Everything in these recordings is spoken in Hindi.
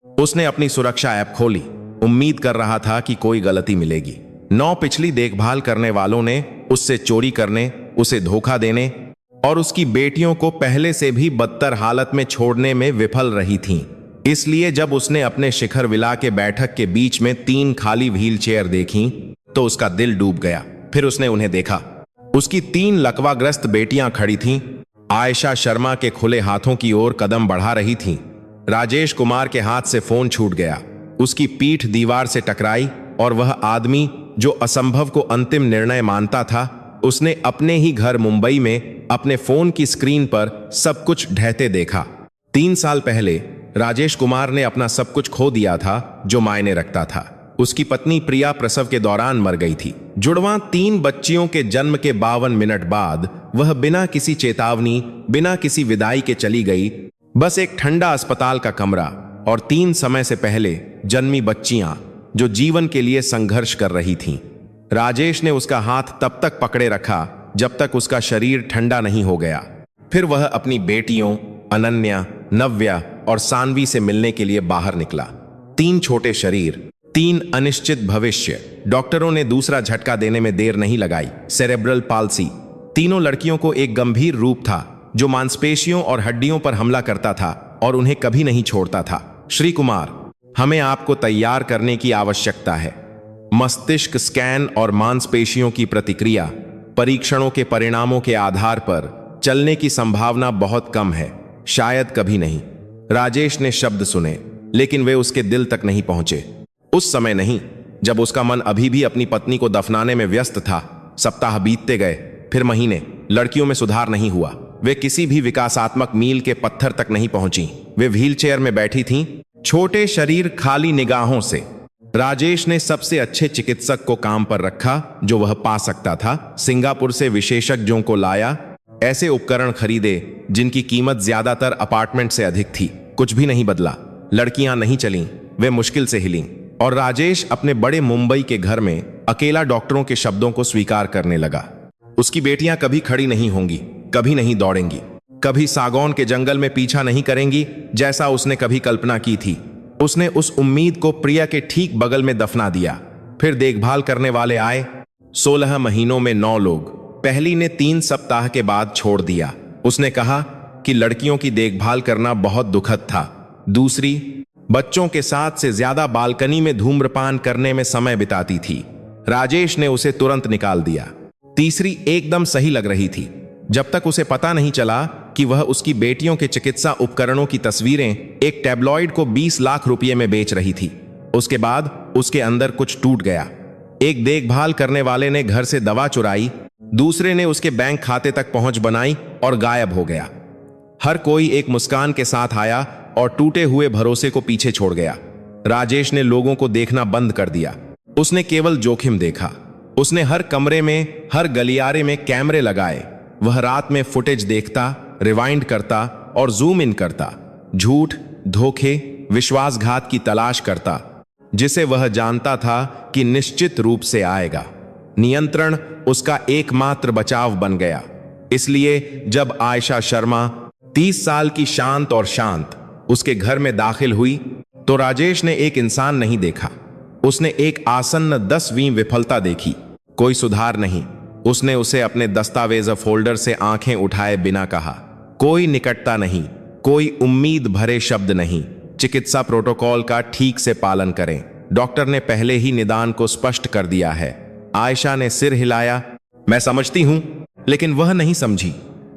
उसने अपनी सुरक्षा ऐप खोली, उम्मीद कर रहा था कि कोई गलती मिलेगी। 9 पिछली देखभाल करने वालों ने उससे चोरी करने, उसे धोखा देने और उसकी बेटियों को पहले से भी बदतर हालत में छोड़ने में विफल रही थीं। इसलिए जब उसने अपने शिखर विला के बैठक के बीच में 3 खाली व्हील चेयर देखी तो उसका दिल डूब गया। फिर उसने उन्हें देखा। उसकी 3 लकवाग्रस्त बेटियां खड़ी थीं, आयशा शर्मा के खुले हाथों की ओर कदम बढ़ा रही थीं। राजेश कुमार के हाथ से फोन छूट गया। उसकी पीठ दीवार से टकराई और वह आदमी जो असंभव को अंतिम निर्णय मानता था, उसने अपने ही घर मुंबई में अपने फोन की स्क्रीन पर सब कुछ ढहते देखा। 3 साल पहले राजेश कुमार ने अपना सब कुछ खो दिया था जो मायने रखता था। उसकी पत्नी प्रिया प्रसव के दौरान मर गई थी। जुड़वां 3 बच्चियों के जन्म के 52 मिनट बाद वह बिना किसी चेतावनी, बिना किसी विदाई के चली गई। बस एक ठंडा अस्पताल का कमरा और 3 समय से पहले जन्मी बच्चियां जो जीवन के लिए संघर्ष कर रही थीं। राजेश ने उसका हाथ तब तक पकड़े रखा जब तक उसका शरीर ठंडा नहीं हो गया। फिर वह अपनी बेटियों अनन्या, नव्या और सानवी से मिलने के लिए बाहर निकला। 3 छोटे शरीर, 3 अनिश्चित भविष्य। डॉक्टरों ने दूसरा झटका देने में देर नहीं लगाई। Cerebral palsy. तीनों लड़कियों को एक गंभीर रूप था जो मांसपेशियों और हड्डियों पर हमला करता था और उन्हें कभी नहीं छोड़ता था। श्री कुमार, हमें आपको तैयार करने की आवश्यकता है। मस्तिष्क स्कैन और मांसपेशियों की प्रतिक्रिया, परीक्षणों के परिणामों के आधार पर चलने की संभावना बहुत कम है, शायद कभी नहीं। राजेश ने शब्द सुने, लेकिन वे उसके दिल तक नहीं पहुंचे। उस समय नहीं जब उसका मन अभी भी अपनी पत्नी को दफनाने में व्यस्त था। सप्ताह बीतते गए, फिर महीने। लड़कियों में सुधार नहीं हुआ। वे किसी भी विकासात्मक मील के पत्थर तक नहीं पहुंची। वे व्हीलचेयर में बैठी थीं, छोटे शरीर, खाली निगाहों से। राजेश ने सबसे अच्छे चिकित्सक को काम पर रखा जो वह पा सकता था। सिंगापुर से विशेषज्ञों को लाया, ऐसे उपकरण खरीदे जिनकी कीमत ज्यादातर अपार्टमेंट से अधिक थी। कुछ भी नहीं बदला। लड़कियां नहीं चलीं, वे मुश्किल से हिलीं। और राजेश अपने बड़े मुंबई के घर में अकेला डॉक्टरों के शब्दों को स्वीकार करने लगा। उसकी बेटियां कभी खड़ी नहीं होंगी, कभी नहीं दौड़ेंगी, कभी सागौन के जंगल में पीछा नहीं करेंगी जैसा उसने कभी कल्पना की थी। उसने उस उम्मीद को प्रिया के ठीक बगल में दफना दिया। फिर देखभाल करने वाले आए। 16 महीनों में 9 लोग। पहली ने 3 सप्ताह के बाद छोड़ दिया। उसने कहा कि लड़कियों की देखभाल करना बहुत दुखद था। दूसरी बच्चों के साथ से ज्यादा बालकनी में धूम्रपान करने में समय बिताती थी। राजेश ने उसे तुरंत निकाल दिया। तीसरी एकदम सही लग रही थी, जब तक उसे पता नहीं चला कि वह उसकी बेटियों के चिकित्सा उपकरणों की तस्वीरें एक टैबलॉइड को 20 लाख रुपये में बेच रही थी। उसके बाद उसके अंदर कुछ टूट गया। एक देखभाल करने वाले ने घर से दवा चुराई, दूसरे ने उसके बैंक खाते तक पहुंच बनाई और गायब हो गया। हर कोई एक मुस्कान के साथ आया और टूटे हुए भरोसे को पीछे छोड़ गया। राजेश ने लोगों को देखना बंद कर दिया। उसने केवल जोखिम देखा। उसने हर कमरे में, हर गलियारे में कैमरे लगाए। वह रात में फुटेज देखता, रिवाइंड करता और जूम इन करता। झूठ, धोखे, विश्वासघात की तलाश करता, जिसे वह जानता था कि निश्चित रूप से आएगा। नियंत्रण उसका एकमात्र बचाव बन गया। इसलिए जब आयशा शर्मा 30 साल की शांत और शांत उसके घर में दाखिल हुई तो राजेश ने एक इंसान नहीं देखा। उसने एक आसन्न 10वीं विफलता देखी। कोई सुधार नहीं। उसने उसे अपने दस्तावेज फोल्डर से आंखें उठाए बिना कहा। कोई निकटता नहीं, कोई उम्मीद भरे शब्द नहीं। चिकित्सा प्रोटोकॉल का ठीक से पालन करें। डॉक्टर ने पहले ही निदान को स्पष्ट कर दिया है। आयशा ने सिर हिलाया। मैं समझती हूं, लेकिन वह नहीं समझी,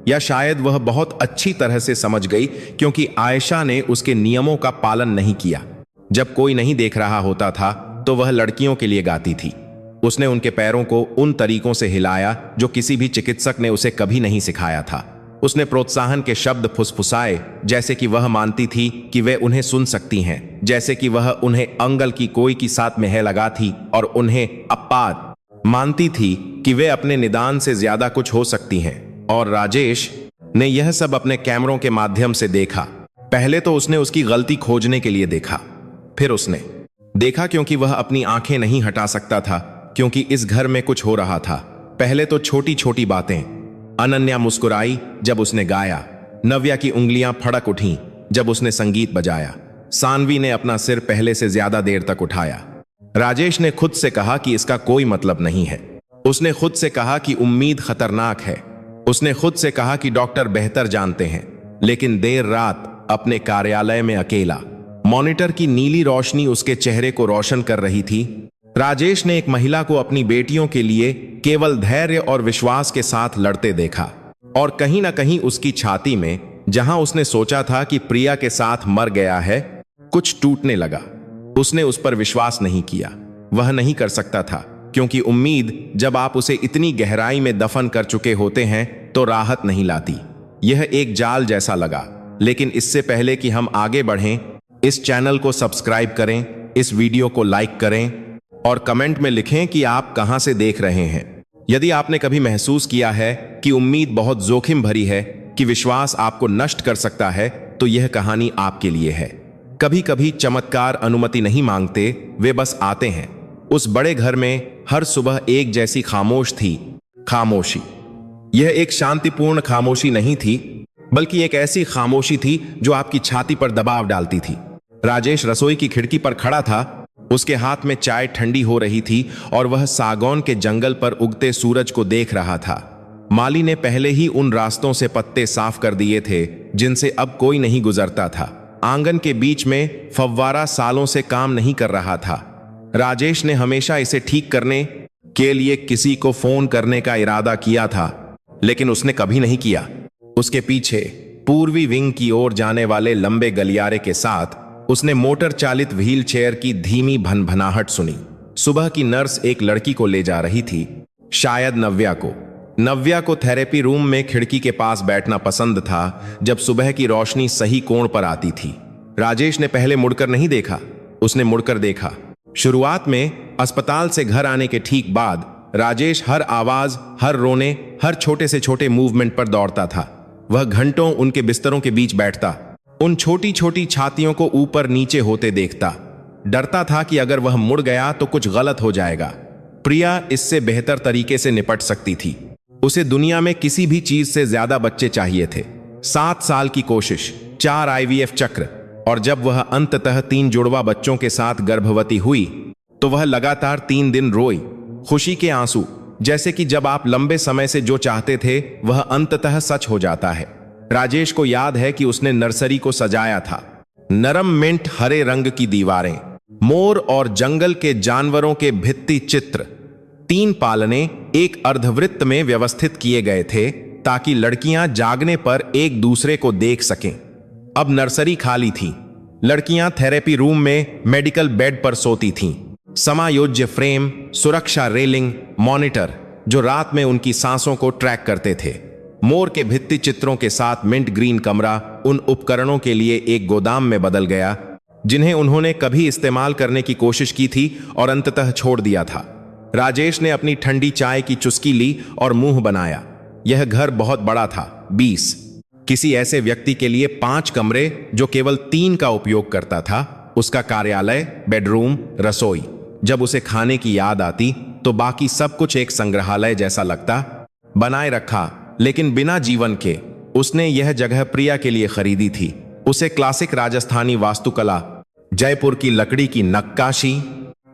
या शायद वह बहुत अच्छी तरह से समझ गई, क्योंकि आयशा ने उसके नियमों का पालन नहीं किया। जब कोई नहीं देख रहा होता था तो वह लड़कियों के लिए गाती थी। उसने उनके पैरों को उन तरीकों से हिलाया जो किसी भी चिकित्सक ने उसे कभी नहीं सिखाया था। उसने प्रोत्साहन के शब्द फुसफुसाए, जैसे कि वह मानती थी कि वे उन्हें सुन सकती हैं, जैसे कि वह उन्हें अंगल की कोई की साथ में लगा थी और उन्हें अपाद मानती थी कि वे अपने निदान से ज्यादा कुछ हो सकती हैं। और राजेश ने यह सब अपने कैमरों के माध्यम से देखा। पहले तो उसने उसकी गलती खोजने के लिए देखा, फिर उसने देखा क्योंकि वह अपनी आंखें नहीं हटा सकता था, क्योंकि इस घर में कुछ हो रहा था। पहले तो छोटी छोटी बातें। अनन्या मुस्कुराई जब उसने गाया। नव्या की उंगलियां फड़क उठीं जब उसने संगीत बजाया। सानवी ने अपना सिर पहले से ज्यादा देर तक उठाया। राजेश ने खुद से कहा कि इसका कोई मतलब नहीं है। उसने खुद से कहा कि उम्मीद खतरनाक है। उसने खुद से कहा कि डॉक्टर बेहतर जानते हैं। लेकिन देर रात अपने कार्यालय में अकेला, मॉनिटर की नीली रोशनी उसके चेहरे को रोशन कर रही थी। राजेश ने एक महिला को अपनी बेटियों के लिए केवल धैर्य और विश्वास के साथ लड़ते देखा, और कहीं ना कहीं उसकी छाती में, जहां उसने सोचा था कि प्रिया के साथ मर गया है, कुछ टूटने लगा। उसने उस पर विश्वास नहीं किया। वह नहीं कर सकता था, क्योंकि उम्मीद जब आप उसे इतनी गहराई में दफन कर चुके होते हैं तो राहत नहीं लाती। यह एक जाल जैसा लगा। लेकिन इससे पहले कि हम आगे बढ़ें, इस चैनल को सब्सक्राइब करें, इस वीडियो को लाइक करें और कमेंट में लिखें कि आप कहां से देख रहे हैं। यदि आपने कभी महसूस किया है कि उम्मीद बहुत जोखिम भरी है, कि विश्वास आपको नष्ट कर सकता है, तो यह कहानी आपके लिए है। कभी कभी चमत्कार अनुमति नहीं मांगते, वे बस आते हैं। उस बड़े घर में हर सुबह एक जैसी खामोश थी, खामोशी। यह एक शांतिपूर्ण खामोशी नहीं थी, बल्कि एक ऐसी खामोशी थी जो आपकी छाती पर दबाव डालती थी। राजेश रसोई की खिड़की पर खड़ा था। उसके हाथ में चाय ठंडी हो रही थी और वह सागौन के जंगल पर उगते सूरज को देख रहा था। माली ने पहले ही उन रास्तों से पत्ते साफ कर दिए थे जिनसे अब कोई नहीं गुजरता था। आंगन के बीच में फव्वारा सालों से काम नहीं कर रहा था। राजेश ने हमेशा इसे ठीक करने के लिए किसी को फोन करने का इरादा किया था, लेकिन उसने कभी नहीं किया। उसके पीछे पूर्वी विंग की ओर जाने वाले लंबे गलियारे के साथ उसने मोटर चालित व्हील चेयर की धीमी भनभनाहट सुनी। सुबह की नर्स एक लड़की को ले जा रही थी, शायद नव्या को। नव्या को थेरेपी रूम में खिड़की के पास बैठना पसंद था जब सुबह की रोशनी सही कोण पर आती थी। राजेश ने पहले मुड़कर नहीं देखा, उसने मुड़कर देखा। शुरुआत में अस्पताल से घर आने के ठीक बाद राजेश हर आवाज, हर रोने, हर छोटे से छोटे मूवमेंट पर दौड़ता था। वह घंटों उनके बिस्तरों के बीच बैठता, उन छोटी छोटी छातियों को ऊपर नीचे होते देखता। डरता था कि अगर वह मुड़ गया तो कुछ गलत हो जाएगा। प्रिया इससे बेहतर तरीके से निपट सकती थी। उसे दुनिया में किसी भी चीज से ज्यादा बच्चे चाहिए थे। 7 साल की कोशिश, 4 IVF चक्र, और जब वह अंततः 3 जुड़वा बच्चों के साथ गर्भवती हुई तो वह लगातार 3 दिन रोई, खुशी के आंसू, जैसे कि जब आप लंबे समय से जो चाहते थे वह अंततः सच हो जाता है। राजेश को याद है कि उसने नर्सरी को सजाया था। नरम मिंट हरे रंग की दीवारें, मोर और जंगल के जानवरों के भित्ति चित्र, 3 पालने एक अर्धवृत्त में व्यवस्थित किए गए थे ताकि लड़कियां जागने पर एक दूसरे को देख सकें। अब नर्सरी खाली थी। लड़कियां थेरेपी रूम में मेडिकल बेड पर सोती थीं। समायोज्य फ्रेम, सुरक्षा रेलिंग, मॉनिटर जो रात में उनकी सांसों को ट्रैक करते थे। मोर के भित्ति चित्रों के साथ मिंट ग्रीन कमरा उन उपकरणों के लिए एक गोदाम में बदल गया जिन्हें उन्होंने कभी इस्तेमाल करने की कोशिश की थी और अंततः छोड़ दिया था। राजेश ने अपनी ठंडी चाय की चुस्की ली और मुंह बनाया। यह घर बहुत बड़ा था, 20। किसी ऐसे व्यक्ति के लिए 5 कमरे जो केवल 3 का उपयोग करता था, उसका कार्यालय, बेडरूम, रसोई। जब उसे खाने की याद आती तो बाकी सब कुछ एक संग्रहालय जैसा लगता। बनाए रखा लेकिन बिना जीवन के, उसने यह जगह प्रिया के लिए खरीदी थी। उसे क्लासिक राजस्थानी वास्तुकला, जयपुर की लकड़ी की नक्काशी,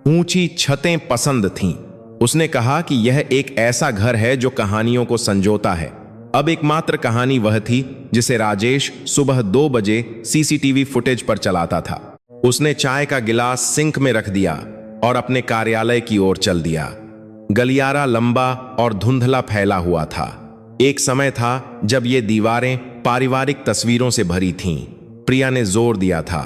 ऊंची छतें पसंद थीं। उसने कहा कि यह एक ऐसा घर है जो कहानियों को संजोता है। अब एकमात्र कहानी वह थी जिसे राजेश सुबह 2 बजे CCTV फुटेज पर चलाता था। उसने चाय का गिलास सिंक में रख दिया और अपने कार्यालय की ओर चल दिया। गलियारा लंबा और धुंधला फैला हुआ था। एक समय था जब ये दीवारें पारिवारिक तस्वीरों से भरी थीं। प्रिया ने जोर दिया था,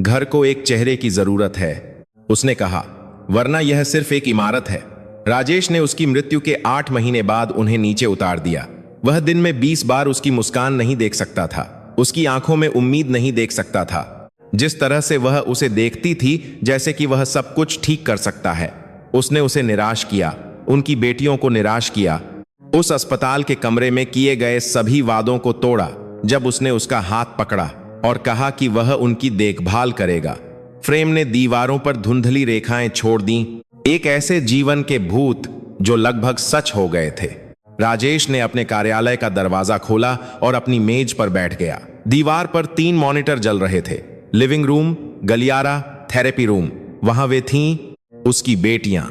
घर को एक चेहरे की जरूरत है। उसने कहा, वरना यह सिर्फ एक इमारत है। राजेश ने उसकी मृत्यु के 8 महीने बाद उन्हें नीचे उतार दिया। वह दिन में 20 बार उसकी मुस्कान नहीं देख सकता था, उसकी आंखों में उम्मीद नहीं देख सकता था। जिस तरह से वह उसे देखती थी जैसे कि वह सब कुछ ठीक कर सकता है। उसने उसे निराश किया, उनकी बेटियों को निराश किया। उस अस्पताल के कमरे में किए गए सभी वादों को तोड़ा जब उसने उसका हाथ पकड़ा और कहा कि वह उनकी देखभाल करेगा। फ्रेम ने दीवारों पर धुंधली रेखाएं छोड़ दी, एक ऐसे जीवन के भूत जो लगभग सच हो गए थे। राजेश ने अपने कार्यालय का दरवाजा खोला और अपनी मेज पर बैठ गया। दीवार पर 3 मॉनिटर जल रहे थे, लिविंग रूम, गलियारा, थेरेपी रूम, वहां वे थीं उसकी बेटियां।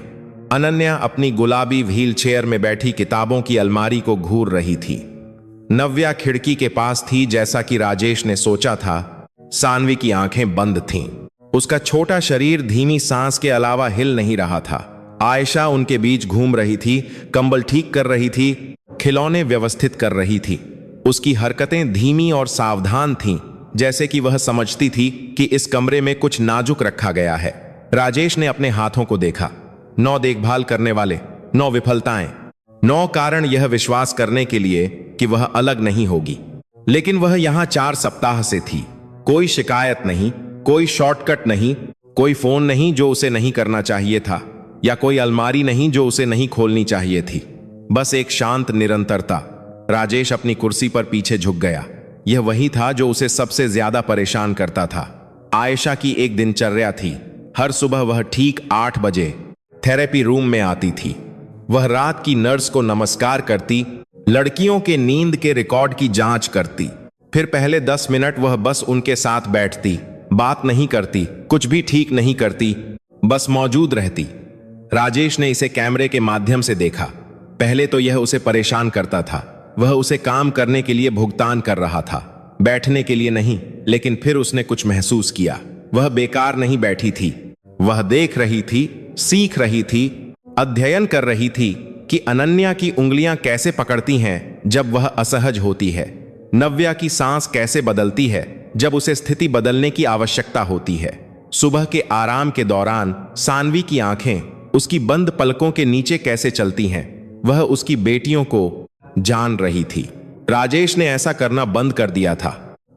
अनन्या अपनी गुलाबी व्हील चेयर में बैठी किताबों की अलमारी को घूर रही थी। नव्या खिड़की के पास थी जैसा कि राजेश ने सोचा था। सानवी की आंखें बंद थीं। उसका छोटा शरीर धीमी सांस के अलावा हिल नहीं रहा था। आयशा उनके बीच घूम रही थी, कंबल ठीक कर रही थी, खिलौने व्यवस्थित कर रही थी। उसकी हरकतें धीमी और सावधान थीं, जैसे कि वह समझती थी कि इस कमरे में कुछ नाजुक रखा गया है। राजेश ने अपने हाथों को देखा। 9 देखभाल करने वाले, 9 विफलताएं, 9 कारण यह विश्वास करने के लिए कि वह अलग नहीं होगी। लेकिन वह यहां 4 सप्ताह से थी। कोई शिकायत नहीं, कोई शॉर्टकट नहीं, कोई फोन नहीं जो उसे नहीं करना चाहिए था, या कोई अलमारी नहीं जो उसे नहीं खोलनी चाहिए थी। बस एक शांत निरंतरता। राजेश अपनी कुर्सी पर पीछे झुक गया। यह वही था जो उसे सबसे ज्यादा परेशान करता था। आयशा की एक दिनचर्या थी। हर सुबह वह ठीक 8 बजे थेरेपी रूम में आती थी। वह रात की नर्स को नमस्कार करती, लड़कियों के नींद के रिकॉर्ड की जांच करती। फिर पहले 10 मिनट वह बस उनके साथ बैठती, बात नहीं करती, कुछ भी ठीक नहीं करती, बस मौजूद रहती। राजेश ने इसे कैमरे के माध्यम से देखा। पहले तो यह उसे परेशान करता था। वह उसे काम करने के लिए भुगतान कर रहा था, बैठने के लिए नहीं। लेकिन फिर उसने कुछ महसूस किया। वह बेकार नहीं बैठी थी। वह देख रही थी, सीख रही थी, अध्ययन कर रही थी कि अनन्या की उंगलियां कैसे पकड़ती हैं जब वह असहज होती है, नव्या की सांस कैसे बदलती है जब उसे स्थिति बदलने की आवश्यकता होती है। सुबह के आराम के दौरान सानवी की आंखें उसकी बंद पलकों के नीचे कैसे चलती हैं। वह उसकी बेटियों को जान रही थी। राजेश ने ऐसा करना बंद कर दिया था।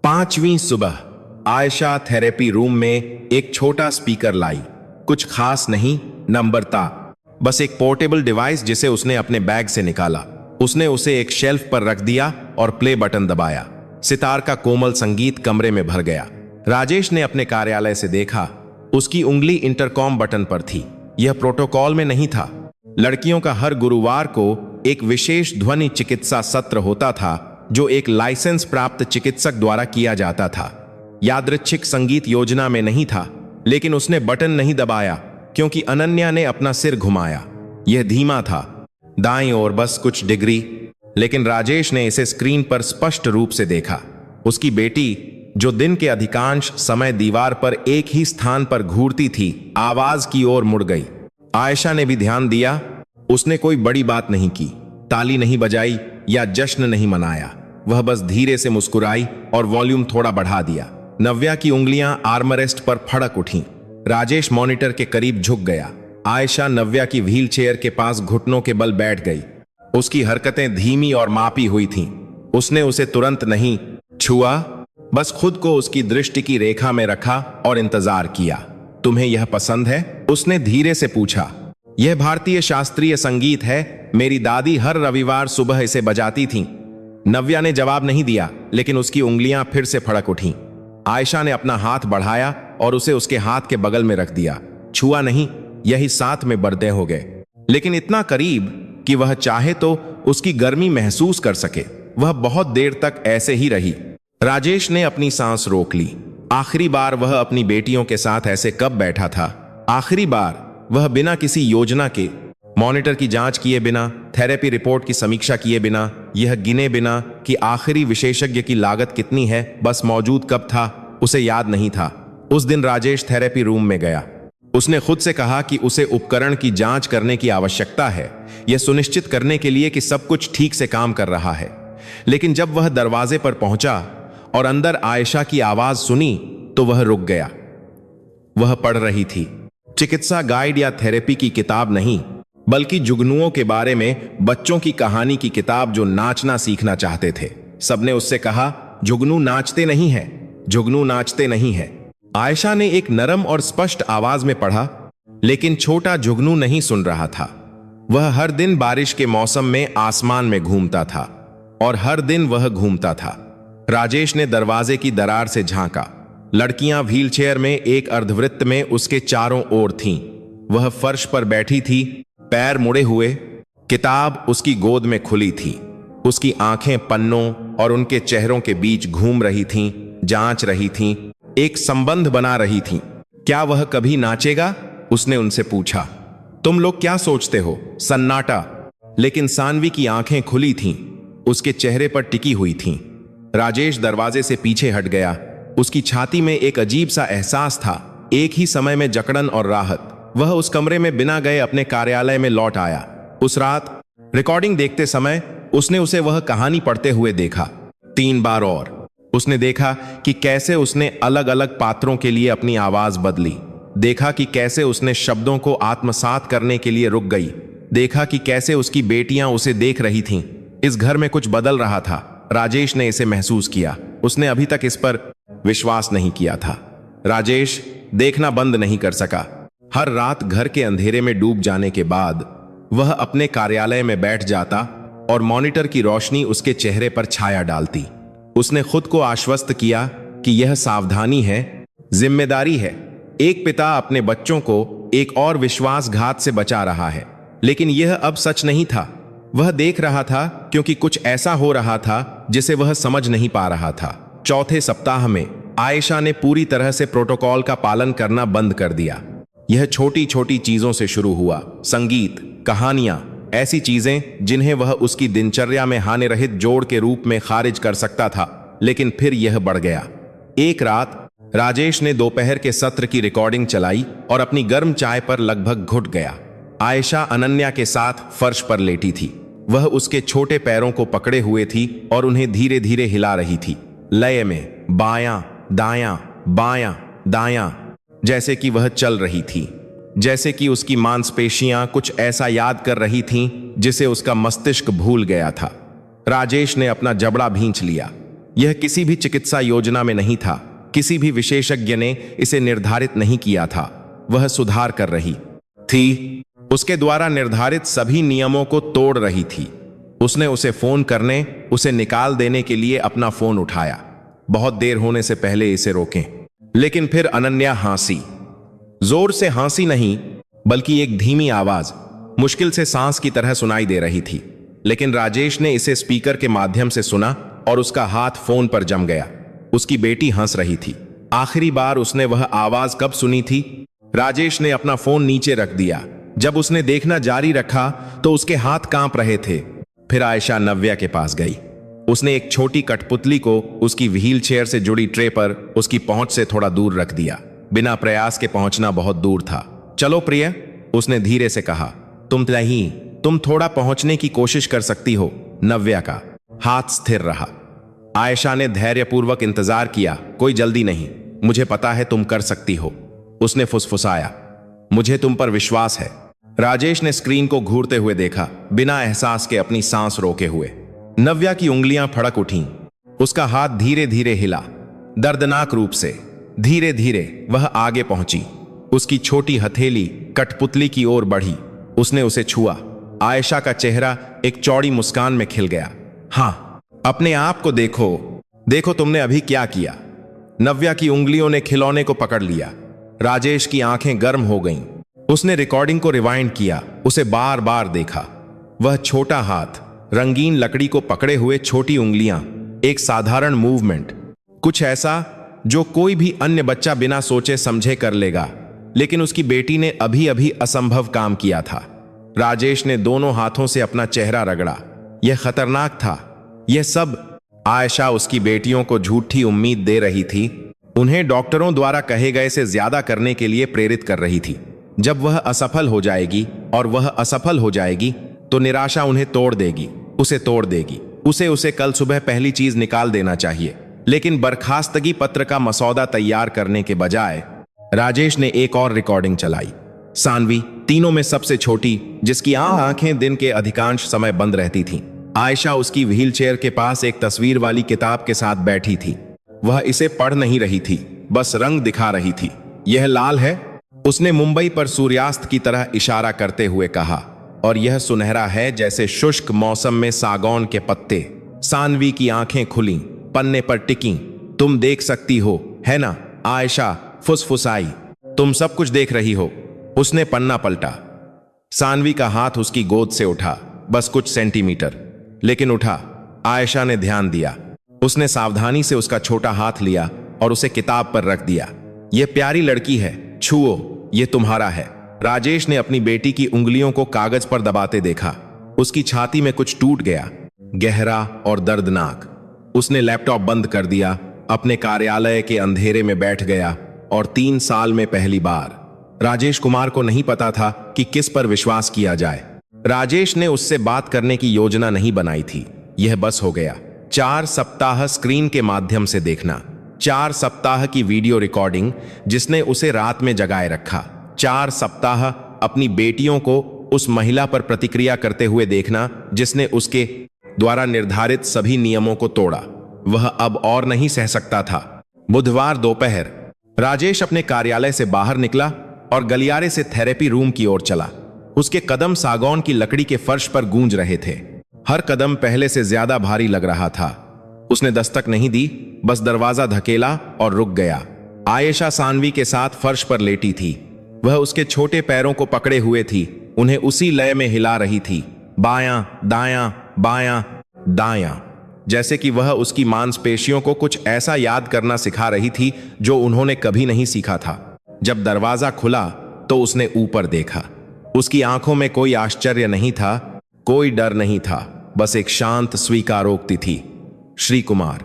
5वीं सुबह आयशा थेरेपी रूम में एक छोटा स्पीकर लाई। कुछ खास नहीं, नम्रता, बस एक पोर्टेबल डिवाइस जिसे उसने अपने बैग से निकाला। उसने उसे एक शेल्फ पर रख दिया और प्ले बटन दबाया। सितार का कोमल संगीत कमरे में भर गया। राजेश ने अपने कार्यालय से देखा, उसकी उंगली इंटरकॉम बटन पर थी। यह प्रोटोकॉल में नहीं था। लड़कियों का हर गुरुवार को एक विशेष ध्वनि चिकित्सा सत्र होता था जो एक लाइसेंस प्राप्त चिकित्सक द्वारा किया जाता था। यादृच्छिक संगीत योजना में नहीं था, लेकिन उसने बटन नहीं दबाया क्योंकि अनन्या ने अपना सिर घुमाया। यह धीमा था, दाईं ओर बस कुछ डिग्री, लेकिन राजेश ने इसे स्क्रीन पर स्पष्ट रूप से देखा। उसकी बेटी, जो दिन के अधिकांश समय दीवार पर एक ही स्थान पर घूरती थी, आवाज की ओर मुड़ गई। आयशा ने भी ध्यान दिया। उसने कोई बड़ी बात नहीं की, ताली नहीं बजाई या जश्न नहीं मनाया। वह बस धीरे से मुस्कुराई और वॉल्यूम थोड़ा बढ़ा दिया। नव्या की उंगलियां आर्मरेस्ट पर फड़क उठीं। राजेश मॉनिटर के करीब झुक गया। आयशा नव्या की व्हील चेयर के पास घुटनों के बल बैठ गई। उसकी हरकतें धीमी और मापी हुई थीं। उसने उसे तुरंत नहीं छुआ, बस खुद को उसकी दृष्टि की रेखा में रखा और इंतजार किया। तुम्हें यह पसंद है? उसने धीरे से पूछा। यह भारतीय शास्त्रीय संगीत है। मेरी दादी हर रविवार सुबह इसे बजाती थीं। नव्या ने जवाब नहीं दिया, लेकिन उसकी उंगलियां फिर से फड़क उठीं। आयशा ने अपना हाथ बढ़ाया और उसे उसके हाथ के बगल में रख दिया। छुआ नहीं, यही साथ में बर्दे हो गए, लेकिन इतना करीब कि वह चाहे तो उसकी गर्मी महसूस कर सके। वह बहुत देर तक ऐसे ही रही। राजेश ने अपनी सांस रोक ली। आखिरी बार वह अपनी बेटियों के साथ ऐसे कब बैठा था? आखिरी बार वह बिना किसी योजना के, मॉनिटर की जांच किए बिना, थेरेपी रिपोर्ट की समीक्षा किए बिना, यह गिने बिना कि आखिरी विशेषज्ञ की लागत कितनी है, बस मौजूद कब था उसे याद नहीं था। उस दिन राजेश थेरेपी रूम में गया। उसने खुद से कहा कि उसे उपकरण की जांच करने की आवश्यकता है, यह सुनिश्चित करने के लिए कि सब कुछ ठीक से काम कर रहा है। लेकिन जब वह दरवाजे पर पहुंचा और अंदर आयशा की आवाज सुनी तो वह रुक गया। वह पढ़ रही थी चिकित्सा गाइड या थेरेपी की किताब नहीं, बल्कि जुगनुओं के बारे में बच्चों की कहानी की किताब जो नाचना सीखना चाहते थे। सबने उससे कहा, जुगनू नाचते नहीं है, जुगनू नाचते नहीं है। आयशा ने एक नरम और स्पष्ट आवाज में पढ़ा, लेकिन छोटा जुगनू नहीं सुन रहा था। वह हर दिन बारिश के मौसम में आसमान में घूमता था और हर दिन वह घूमता था। राजेश ने दरवाजे की दरार से झांका। लड़कियां व्हीलचेयर में एक अर्धवृत्त में उसके चारों ओर थीं। वह फर्श पर बैठी थी, पैर मुड़े हुए, किताब उसकी गोद में खुली थी। उसकी आंखें पन्नों और उनके चेहरों के बीच घूम रही थीं, जांच रही थीं। एक संबंध बना रही थीं। क्या वह कभी नाचेगा? उसने उनसे पूछा। तुम लोग क्या सोचते हो? सन्नाटा। लेकिन सानवी की आंखें खुली थीं, उसके चेहरे पर टिकी हुई थीं। राजेश दरवाजे से पीछे हट गया। उसकी छाती में एक अजीब सा एहसास था, एक ही समय में जकड़न और राहत। वह उस कमरे में बिना गए अपने कार्यालय में लौट आया। उस रात रिकॉर्डिंग देखते समय उसने उसे वह कहानी पढ़ते हुए देखा 3 बार, और उसने देखा कि कैसे उसने अलग अलग पात्रों के लिए अपनी आवाज बदली। देखा कि कैसे उसने शब्दों को आत्मसात करने के लिए रुक गई। देखा कि कैसे उसकी बेटियां उसे देख रही थीं। इस घर में कुछ बदल रहा था। राजेश ने इसे महसूस किया। उसने अभी तक इस पर विश्वास नहीं किया था। राजेश देखना बंद नहीं कर सका। हर रात घर के अंधेरे में डूब जाने के बाद वह अपने कार्यालय में बैठ जाता और मॉनिटर की रोशनी उसके चेहरे पर छाया डालती। उसने खुद को आश्वस्त किया कि यह सावधानी है, जिम्मेदारी है। एक पिता अपने बच्चों को एक और विश्वासघात से बचा रहा है। लेकिन यह अब सच नहीं था। वह देख रहा था क्योंकि कुछ ऐसा हो रहा था जिसे वह समझ नहीं पा रहा था। चौथे सप्ताह में आयशा ने पूरी तरह से प्रोटोकॉल का पालन करना बंद कर दिया। यह छोटी छोटी चीजों से शुरू हुआ। संगीत, कहानियां, ऐसी चीजें जिन्हें वह उसकी दिनचर्या में हानि रहित जोड़ के रूप में खारिज कर सकता था। लेकिन फिर यह बढ़ गया। एक रात राजेश ने दोपहर के सत्र की रिकॉर्डिंग चलाई और अपनी गर्म चाय पर लगभग घुट गया। आयशा अनन्या के साथ फर्श पर लेटी थी। वह उसके छोटे पैरों को पकड़े हुए थी और उन्हें धीरे धीरे हिला रही थी, लय में, बायां दायां बायां दायां, जैसे कि वह चल रही थी, जैसे कि उसकी मांसपेशियां कुछ ऐसा याद कर रही थीं जिसे उसका मस्तिष्क भूल गया था। राजेश ने अपना जबड़ा भींच लिया। यह किसी भी चिकित्सा योजना में नहीं था। किसी भी विशेषज्ञ ने इसे निर्धारित नहीं किया था। वह सुधार कर रही थी, उसके द्वारा निर्धारित सभी नियमों को तोड़ रही थी। उसने उसे फोन करने, उसे निकाल देने के लिए अपना फोन उठाया, बहुत देर होने से पहले इसे रोकें। लेकिन फिर अनन्या हंसी। जोर से हंसी नहीं, बल्कि एक धीमी आवाज, मुश्किल से सांस की तरह सुनाई दे रही थी। लेकिन राजेश ने इसे स्पीकर के माध्यम से सुना और उसका हाथ फोन पर जम गया। उसकी बेटी हंस रही थी। आखिरी बार उसने वह आवाज कब सुनी थी? राजेश ने अपना फोन नीचे रख दिया। जब उसने देखना जारी रखा तो उसके हाथ कांप रहे थे। फिर आयशा नव्या के पास गई। उसने एक छोटी कठपुतली को उसकी व्हील चेयर से जुड़ी ट्रे पर उसकी पहुंच से थोड़ा दूर रख दिया। बिना प्रयास के पहुंचना बहुत दूर था। चलो प्रिय, उसने धीरे से कहा। तुम थोड़ा पहुंचने की कोशिश कर सकती हो। नव्या का हाथ स्थिर रहा। आयशा ने धैर्यपूर्वक इंतजार किया। कोई जल्दी नहीं, मुझे पता है तुम कर सकती हो, उसने फुसफुसाया। मुझे तुम पर विश्वास है। राजेश ने स्क्रीन को घूरते हुए देखा, बिना एहसास के अपनी सांस रोके हुए। नव्या की उंगलियां फड़क उठीं। उसका हाथ धीरे धीरे हिला, दर्दनाक रूप से। धीरे धीरे वह आगे पहुंची। उसकी छोटी हथेली कठपुतली की ओर बढ़ी। उसने उसे छुआ। आयशा का चेहरा एक चौड़ी मुस्कान में खिल गया। हाँ, अपने आप को देखो, देखो तुमने अभी क्या किया। नव्या की उंगलियों ने खिलौने को पकड़ लिया। राजेश की आंखें गर्म हो गईं। उसने रिकॉर्डिंग को रिवाइंड किया, उसे बार बार देखा। वह छोटा हाथ, रंगीन लकड़ी को पकड़े हुए छोटी उंगलियां, एक साधारण मूवमेंट, कुछ ऐसा जो कोई भी अन्य बच्चा बिना सोचे समझे कर लेगा। लेकिन उसकी बेटी ने अभी अभी असंभव काम किया था। राजेश ने दोनों हाथों से अपना चेहरा रगड़ा। यह खतरनाक था। यह सब आयशा उसकी बेटियों को झूठी उम्मीद दे रही थी, उन्हें डॉक्टरों द्वारा कहे गए से ज्यादा करने के लिए प्रेरित कर रही थी। जब वह असफल हो जाएगी, और वह असफल हो जाएगी, तो निराशा उन्हें तोड़ देगी, उसे तोड़ देगी। उसे कल सुबह पहली चीज निकाल देना चाहिए। लेकिन बर्खास्तगी पत्र का मसौदा तैयार करने के बजाय राजेश ने एक और रिकॉर्डिंग चलाई। सानवी, तीनों में सबसे छोटी, जिसकी आंखें दिन के अधिकांश समय बंद रहती थीं। आयशा उसकी व्हील चेयर के पास एक तस्वीर वाली किताब के साथ बैठी थी। वह इसे पढ़ नहीं रही थी, बस रंग दिखा रही थी। यह लाल है, उसने मुंबई पर सूर्यास्त की तरह इशारा करते हुए कहा, और यह सुनहरा है जैसे शुष्क मौसम में सागौन के पत्ते। सानवी की आंखें खुली, पन्ने पर टिकी। तुम देख सकती हो, है ना? आयशा फुसफुसाई। तुम सब कुछ देख रही हो। उसने पन्ना पलटा। सानवी का हाथ उसकी गोद से उठा, बस कुछ सेंटीमीटर, लेकिन उठा। आयशा ने ध्यान दिया। उसने सावधानी से उसका छोटा हाथ लिया और उसे किताब पर रख दिया। यह प्यारी लड़की है, छुओ, ये तुम्हारा है। राजेश ने अपनी बेटी की उंगलियों को कागज पर दबाते देखा। उसकी छाती में कुछ टूट गया, गहरा और दर्दनाक। उसने लैपटॉप बंद कर दिया, अपने कार्यालय के अंधेरे में बैठ गया और 3 साल में पहली बार राजेश कुमार को नहीं पता था कि किस पर विश्वास किया जाए। राजेश ने उससे बात करने की योजना नहीं बनाई थी, यह बस हो गया। 4 सप्ताह स्क्रीन के माध्यम से देखना, 4 सप्ताह की वीडियो रिकॉर्डिंग जिसने उसे रात में जगाए रखा, 4 सप्ताह अपनी बेटियों को उस महिला पर प्रतिक्रिया करते हुए देखना जिसने उसके द्वारा निर्धारित सभी नियमों को तोड़ा। वह अब और नहीं सह सकता था। बुधवार दोपहर राजेश अपने कार्यालय से बाहर निकला और गलियारे से थेरेपी रूम की ओर चला। उसके कदम सागौन की लकड़ी के फर्श पर गूंज रहे थे। हर कदम पहले से ज्यादा भारी लग रहा था। उसने दस्तक नहीं दी, बस दरवाजा धकेला और रुक गया। आयशा सानवी के साथ फर्श पर लेटी थी। वह उसके छोटे पैरों को पकड़े हुए थी, उन्हें उसी लय में हिला रही थी, बायां दायां बायां दायां, जैसे कि वह उसकी मांसपेशियों को कुछ ऐसा याद करना सिखा रही थी जो उन्होंने कभी नहीं सीखा था। जब दरवाजा खुला तो उसने ऊपर देखा। उसकी आंखों में कोई आश्चर्य नहीं था, कोई डर नहीं था, बस एक शांत स्वीकारोक्ति थी। श्री कुमार।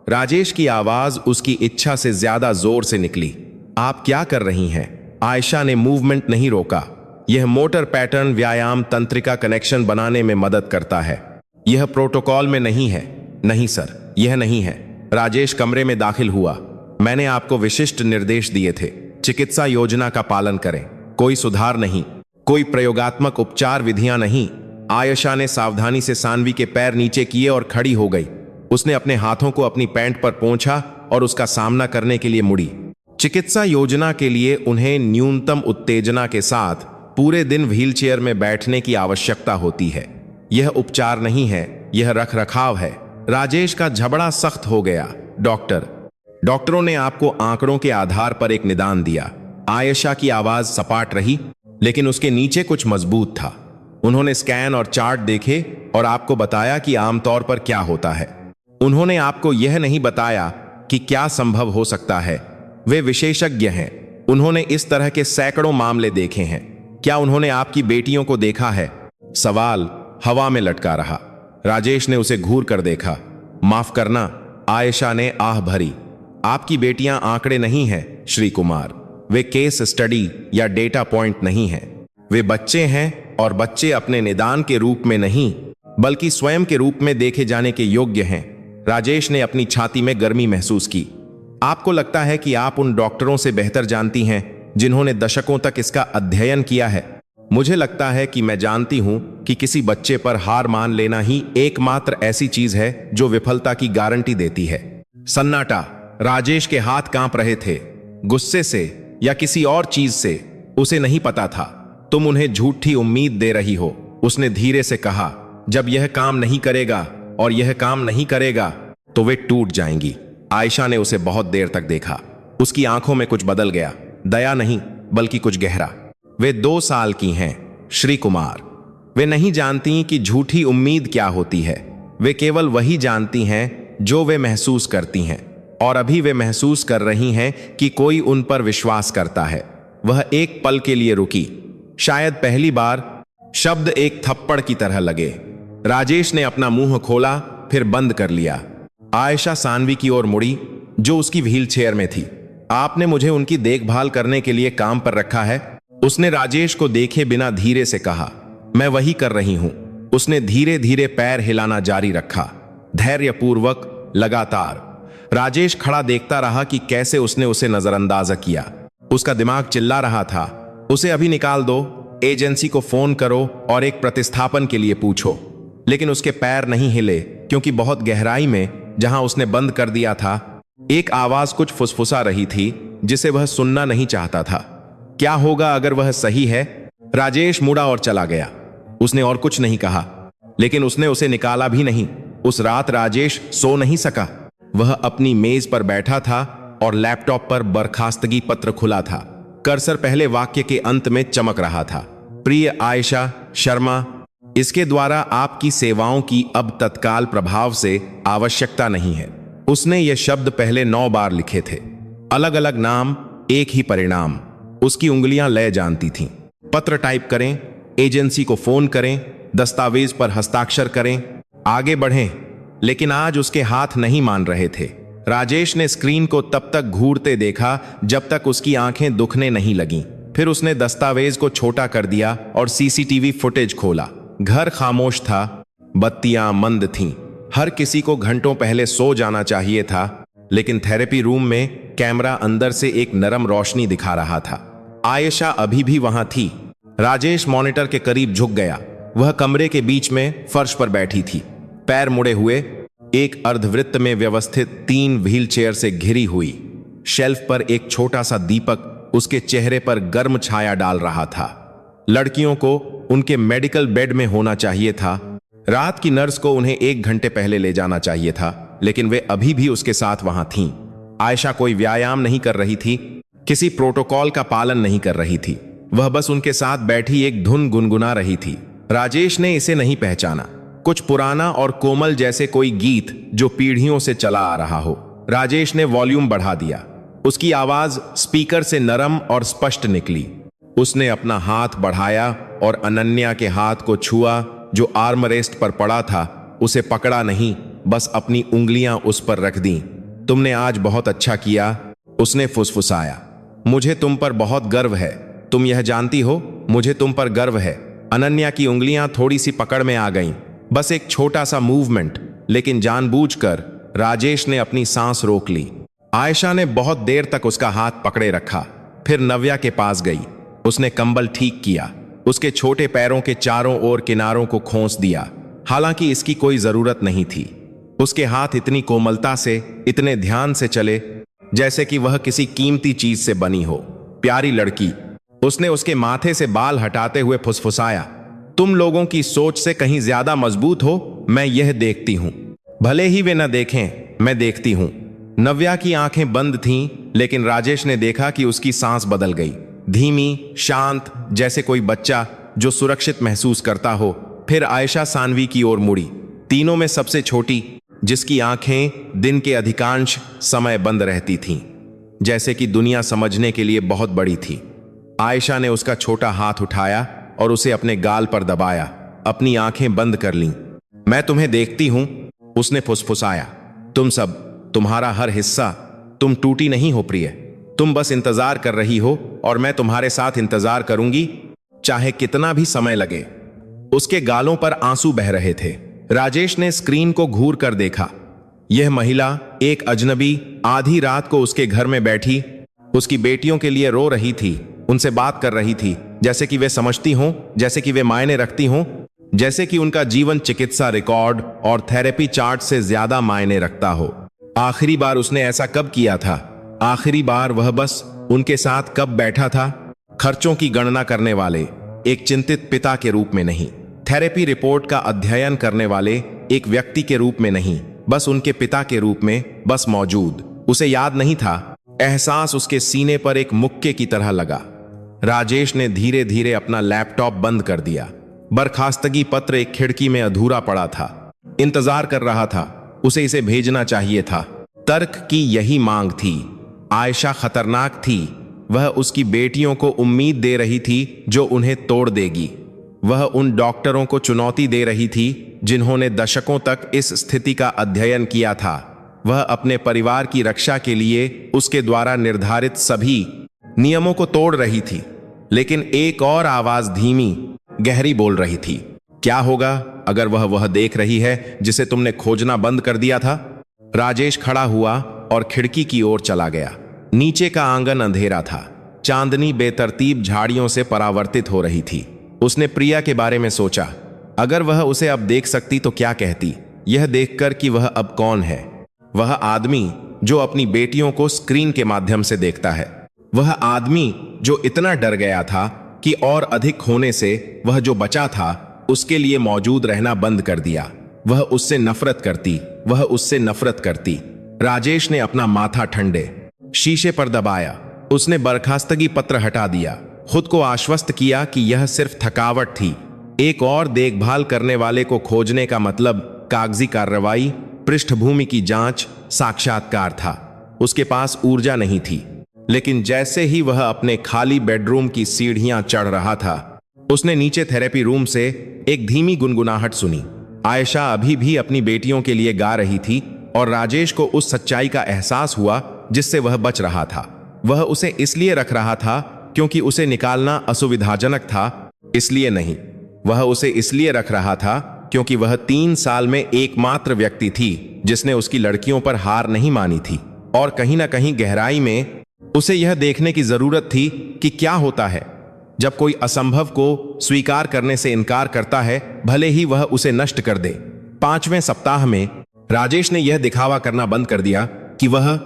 राजेश की आवाज उसकी इच्छा से ज्यादा जोर से निकली। आप क्या कर रही हैं? आयशा ने मूवमेंट नहीं रोका। यह मोटर पैटर्न व्यायाम तंत्रिका कनेक्शन बनाने में मदद करता है। यह प्रोटोकॉल में नहीं है। नहीं सर, यह नहीं है। राजेश कमरे में दाखिल हुआ। मैंने आपको विशिष्ट निर्देश दिए थे, चिकित्सा योजना का पालन करें। कोई सुधार नहीं, कोई प्रयोगात्मक उपचार विधियां नहीं। आयशा ने सावधानी से सानवी के पैर नीचे किए और खड़ी हो गई। उसने अपने हाथों को अपनी पैंट पर पोंछा और उसका सामना करने के लिए मुड़ी। चिकित्सा योजना के लिए उन्हें न्यूनतम उत्तेजना के साथ पूरे दिन व्हीलचेयर में बैठने की आवश्यकता होती है। यह उपचार नहीं है, यह रखरखाव है। राजेश का झबड़ा सख्त हो गया। डॉक्टरों ने आपको आंकड़ों के आधार पर एक निदान दिया। आयशा की आवाज सपाट रही, लेकिन उसके नीचे कुछ मजबूत था। उन्होंने स्कैन और चार्ट देखे और आपको बताया कि आमतौर पर क्या होता है। उन्होंने आपको यह नहीं बताया कि क्या संभव हो सकता है। वे विशेषज्ञ हैं, उन्होंने इस तरह के सैकड़ों मामले देखे हैं। क्या उन्होंने आपकी बेटियों को देखा है? सवाल हवा में लटका रहा। राजेश ने उसे घूर कर देखा। माफ करना, आयशा ने आह भरी। आपकी बेटियां आंकड़े नहीं हैं श्री कुमार, वे केस स्टडी या डेटा पॉइंट नहीं हैं। वे बच्चे हैं और बच्चे अपने निदान के रूप में नहीं बल्कि स्वयं के रूप में देखे जाने के योग्य हैं। राजेश ने अपनी छाती में गर्मी महसूस की। आपको लगता है कि आप उन डॉक्टरों से बेहतर जानती हैं जिन्होंने दशकों तक इसका अध्ययन किया है। मुझे लगता है कि मैं जानती हूं कि किसी बच्चे पर हार मान लेना ही एकमात्र ऐसी चीज है जो विफलता की गारंटी देती है। सन्नाटा। राजेश के हाथ कांप रहे थे, गुस्से से या किसी और चीज से, उसे नहीं पता था। तुम उन्हें झूठी उम्मीद दे रही हो, उसने धीरे से कहा। जब यह काम नहीं करेगा और यह काम नहीं करेगा तो वे टूट जाएंगी। आयशा ने उसे बहुत देर तक देखा। उसकी आंखों में कुछ बदल गया, दया नहीं बल्कि कुछ गहरा। वे 2 साल की हैं श्री कुमार। वे नहीं जानती कि झूठी उम्मीद क्या होती है। वे केवल वही जानती हैं जो वे महसूस करती हैं, और अभी वे महसूस कर रही हैं कि कोई उन पर विश्वास करता है। वह एक पल के लिए रुकी। शायद पहली बार शब्द एक थप्पड़ की तरह लगे। राजेश ने अपना मुंह खोला, फिर बंद कर लिया। आयशा सानवी की ओर मुड़ी, जो उसकी व्हीलचेयर में थी। आपने मुझे उनकी देखभाल करने के लिए काम पर रखा है, उसने राजेश को देखे बिना धीरे से कहा। मैं वही कर रही हूं। उसने धीरे धीरे पैर हिलाना जारी रखा, धैर्यपूर्वक, लगातार। राजेश खड़ा देखता रहा कि कैसे उसने उसे नजरअंदाज किया। उसका दिमाग चिल्ला रहा था, उसे अभी निकाल दो, एजेंसी को फोन करो और एक प्रतिस्थापन के लिए पूछो। लेकिन उसके पैर नहीं हिले, क्योंकि बहुत गहराई में, जहां उसने बंद कर दिया था, एक आवाज कुछ फुसफुसा रही थी जिसे वह सुनना नहीं चाहता था। क्या होगा अगर वह सही है? राजेश मुड़ा और चला गया। उसने और कुछ नहीं कहा, लेकिन उसने उसे निकाला भी नहीं। उस रात राजेश सो नहीं सका। वह अपनी मेज पर बैठा था और लैपटॉप पर बर्खास्तगी पत्र खुला था। कर्सर पहले वाक्य के अंत में चमक रहा था। प्रिय आयशा शर्मा, इसके द्वारा आपकी सेवाओं की अब तत्काल प्रभाव से आवश्यकता नहीं है। उसने ये शब्द पहले 9 बार लिखे थे। अलग अलग नाम, एक ही परिणाम। उसकी उंगलियां लय जानती थीं। पत्र टाइप करें, एजेंसी को फोन करें, दस्तावेज पर हस्ताक्षर करें, आगे बढ़ें। लेकिन आज उसके हाथ नहीं मान रहे थे। राजेश ने स्क्रीन को तब तक घूरते देखा जब तक उसकी आंखें दुखने नहीं लगीं। फिर उसने दस्तावेज को छोटा कर दिया और सीसीटीवी फुटेज खोला। घर खामोश था, बत्तियां मंद थीं। हर किसी को घंटों पहले सो जाना चाहिए था, लेकिन थेरेपी रूम में कैमरा अंदर से एक नरम रोशनी दिखा रहा था। आयशा अभी भी वहां थी। राजेश मॉनिटर के करीब झुक गया। वह कमरे के बीच में फर्श पर बैठी थी, पैर मुड़े हुए, एक अर्धवृत्त में व्यवस्थित 3 व्हील चेयर से घिरी हुई। शेल्फ पर एक छोटा सा दीपक उसके चेहरे पर गर्म छाया डाल रहा था। लड़कियों को उनके मेडिकल बेड में होना चाहिए था। रात की नर्स को उन्हें 1 घंटे पहले ले जाना चाहिए था, लेकिन वे अभी भी उसके साथ वहां थीं। आयशा कोई व्यायाम नहीं कर रही थी, किसी प्रोटोकॉल का पालन नहीं कर रही थी। वह बस उनके साथ बैठी एक धुन गुनगुना रही थी। राजेश ने इसे नहीं पहचाना। कुछ पुराना और कोमल, जैसे कोई गीत जो पीढ़ियों से चला आ रहा हो। राजेश ने वॉल्यूम बढ़ा दिया। उसकी आवाज स्पीकर से नरम और स्पष्ट निकली। उसने अपना हाथ बढ़ाया और अनन्या के हाथ को छुआ जो आर्मरेस्ट पर पड़ा था। उसे पकड़ा नहीं, बस अपनी उंगलियां उस पर रख दी। तुमने आज बहुत अच्छा किया, उसने फुसफुसाया। मुझे तुम पर बहुत गर्व है। तुम यह जानती हो, मुझे तुम पर गर्व है। अनन्या की उंगलियां थोड़ी सी पकड़ में आ गईं। बस एक छोटा सा मूवमेंट, लेकिन जानबूझकर राजेश ने अपनी सांस रोक ली। आयशा ने बहुत देर तक उसका हाथ पकड़े रखा, फिर नव्या के पास गई। उसने कंबल ठीक किया, उसके छोटे पैरों के चारों ओर किनारों को खोंस दिया। हालांकि इसकी कोई जरूरत नहीं थी। उसके हाथ इतनी कोमलता से, इतने ध्यान से चले जैसे कि वह किसी कीमती चीज से बनी हो। प्यारी लड़की, उसने उसके माथे से बाल हटाते हुए फुसफुसाया। तुम लोगों की सोच से कहीं ज्यादा मजबूत हो, मैं यह देखती हूं। भले ही वे न देखें, मैं देखती हूं। नव्या की आंखें बंद थीं, लेकिन राजेश ने देखा कि उसकी सांस बदल गई। धीमी, शांत, जैसे कोई बच्चा जो सुरक्षित महसूस करता हो। फिर आयशा सानवी की ओर मुड़ी, तीनों में सबसे छोटी, जिसकी आंखें दिन के अधिकांश समय बंद रहती थीं, जैसे कि दुनिया समझने के लिए बहुत बड़ी थी। आयशा ने उसका छोटा हाथ उठाया और उसे अपने गाल पर दबाया। अपनी आंखें बंद कर लीं। मैं तुम्हें देखती हूं, उसने फुसफुसाया। तुम सब, तुम्हारा हर हिस्सा। तुम टूटी नहीं हो प्रिय। तुम बस इंतजार कर रही हो और मैं तुम्हारे साथ इंतजार करूंगी, चाहे कितना भी समय लगे। उसके गालों पर आंसू बह रहे थे। राजेश ने स्क्रीन को घूर कर देखा। यह महिला, एक अजनबी, आधी रात को उसके घर में बैठी उसकी बेटियों के लिए रो रही थी, उनसे बात कर रही थी, जैसे कि वे समझती हों, जैसे कि वे मायने रखती हों, जैसे कि उनका जीवन चिकित्सा रिकॉर्ड और थेरेपी चार्ट से ज्यादा मायने रखता हो। आखिरी बार उसने ऐसा कब किया था? आखिरी बार वह बस उनके साथ कब बैठा था? खर्चों की गणना करने वाले एक चिंतित पिता के रूप में नहीं, थेरेपी रिपोर्ट का अध्ययन करने वाले एक व्यक्ति के रूप में नहीं, बस उनके पिता के रूप में, बस मौजूद। उसे याद नहीं था। एहसास उसके सीने पर एक मुक्के की तरह लगा। राजेश ने धीरे धीरे अपना लैपटॉप बंद कर दिया। बर्खास्तगी पत्र एक खिड़की में अधूरा पड़ा था। इंतजार कर रहा था, उसे इसे भेजना चाहिए था। तर्क की यही मांग थी। आयशा खतरनाक थी। वह उसकी बेटियों को उम्मीद दे रही थी जो उन्हें तोड़ देगी। वह उन डॉक्टरों को चुनौती दे रही थी जिन्होंने दशकों तक इस स्थिति का अध्ययन किया था। वह अपने परिवार की रक्षा के लिए उसके द्वारा निर्धारित सभी नियमों को तोड़ रही थी। लेकिन एक और आवाज धीमी, गहरी बोल रही थी, क्या होगा अगर वह देख रही है जिसे तुमने खोजना बंद कर दिया था? राजेश खड़ा हुआ और खिड़की की ओर चला गया। नीचे का आंगन अंधेरा था। चांदनी बेतरतीब झाड़ियों से परावर्तित हो रही थी। उसने प्रिया के बारे में सोचा, अगर वह उसे अब देख सकती तो क्या कहती, यह देखकर कि वह अब कौन है। वह आदमी जो अपनी बेटियों को स्क्रीन के माध्यम से देखता है। वह आदमी जो इतना डर गया था कि और अधिक होने से वह जो बचा था उसके लिए मौजूद रहना बंद कर दिया। वह उससे नफरत करती, वह उससे नफरत करती। राजेश ने अपना माथा ठंडे शीशे पर दबाया। उसने बर्खास्तगी पत्र हटा दिया। खुद को आश्वस्त किया कि यह सिर्फ थकावट थी। एक और देखभाल करने वाले को खोजने का मतलब कागजी कार्रवाई पृष्ठभूमि की जांच, साक्षात्कार था। उसके पास ऊर्जा नहीं थी, लेकिन जैसे ही वह अपने खाली बेडरूम की सीढ़ियां चढ़ रहा था, उसने नीचे थेरेपी रूम से एक धीमी गुनगुनाहट सुनी। आयशा अभी भी अपनी बेटियों के लिए गा रही थी और राजेश को उस सच्चाई का एहसास हुआ जिससे वह बच रहा था। वह उसे इसलिए रख रहा था क्योंकि उसे निकालना असुविधाजनक था, इसलिए नहीं। वह उसे इसलिए रख रहा था क्योंकि वह 3 साल में एकमात्र व्यक्ति थी जिसने उसकी लड़कियों पर हार नहीं मानी थी। और कहीं ना कहीं गहराई में उसे यह देखने की जरूरत थी कि क्या होता है जब कोई असंभव को स्वीकार करने से इनकार करता है, भले ही वह उसे नष्ट कर दे। 5वें सप्ताह में राजेश ने यह दिखावा करना बंद कर दिया कि वह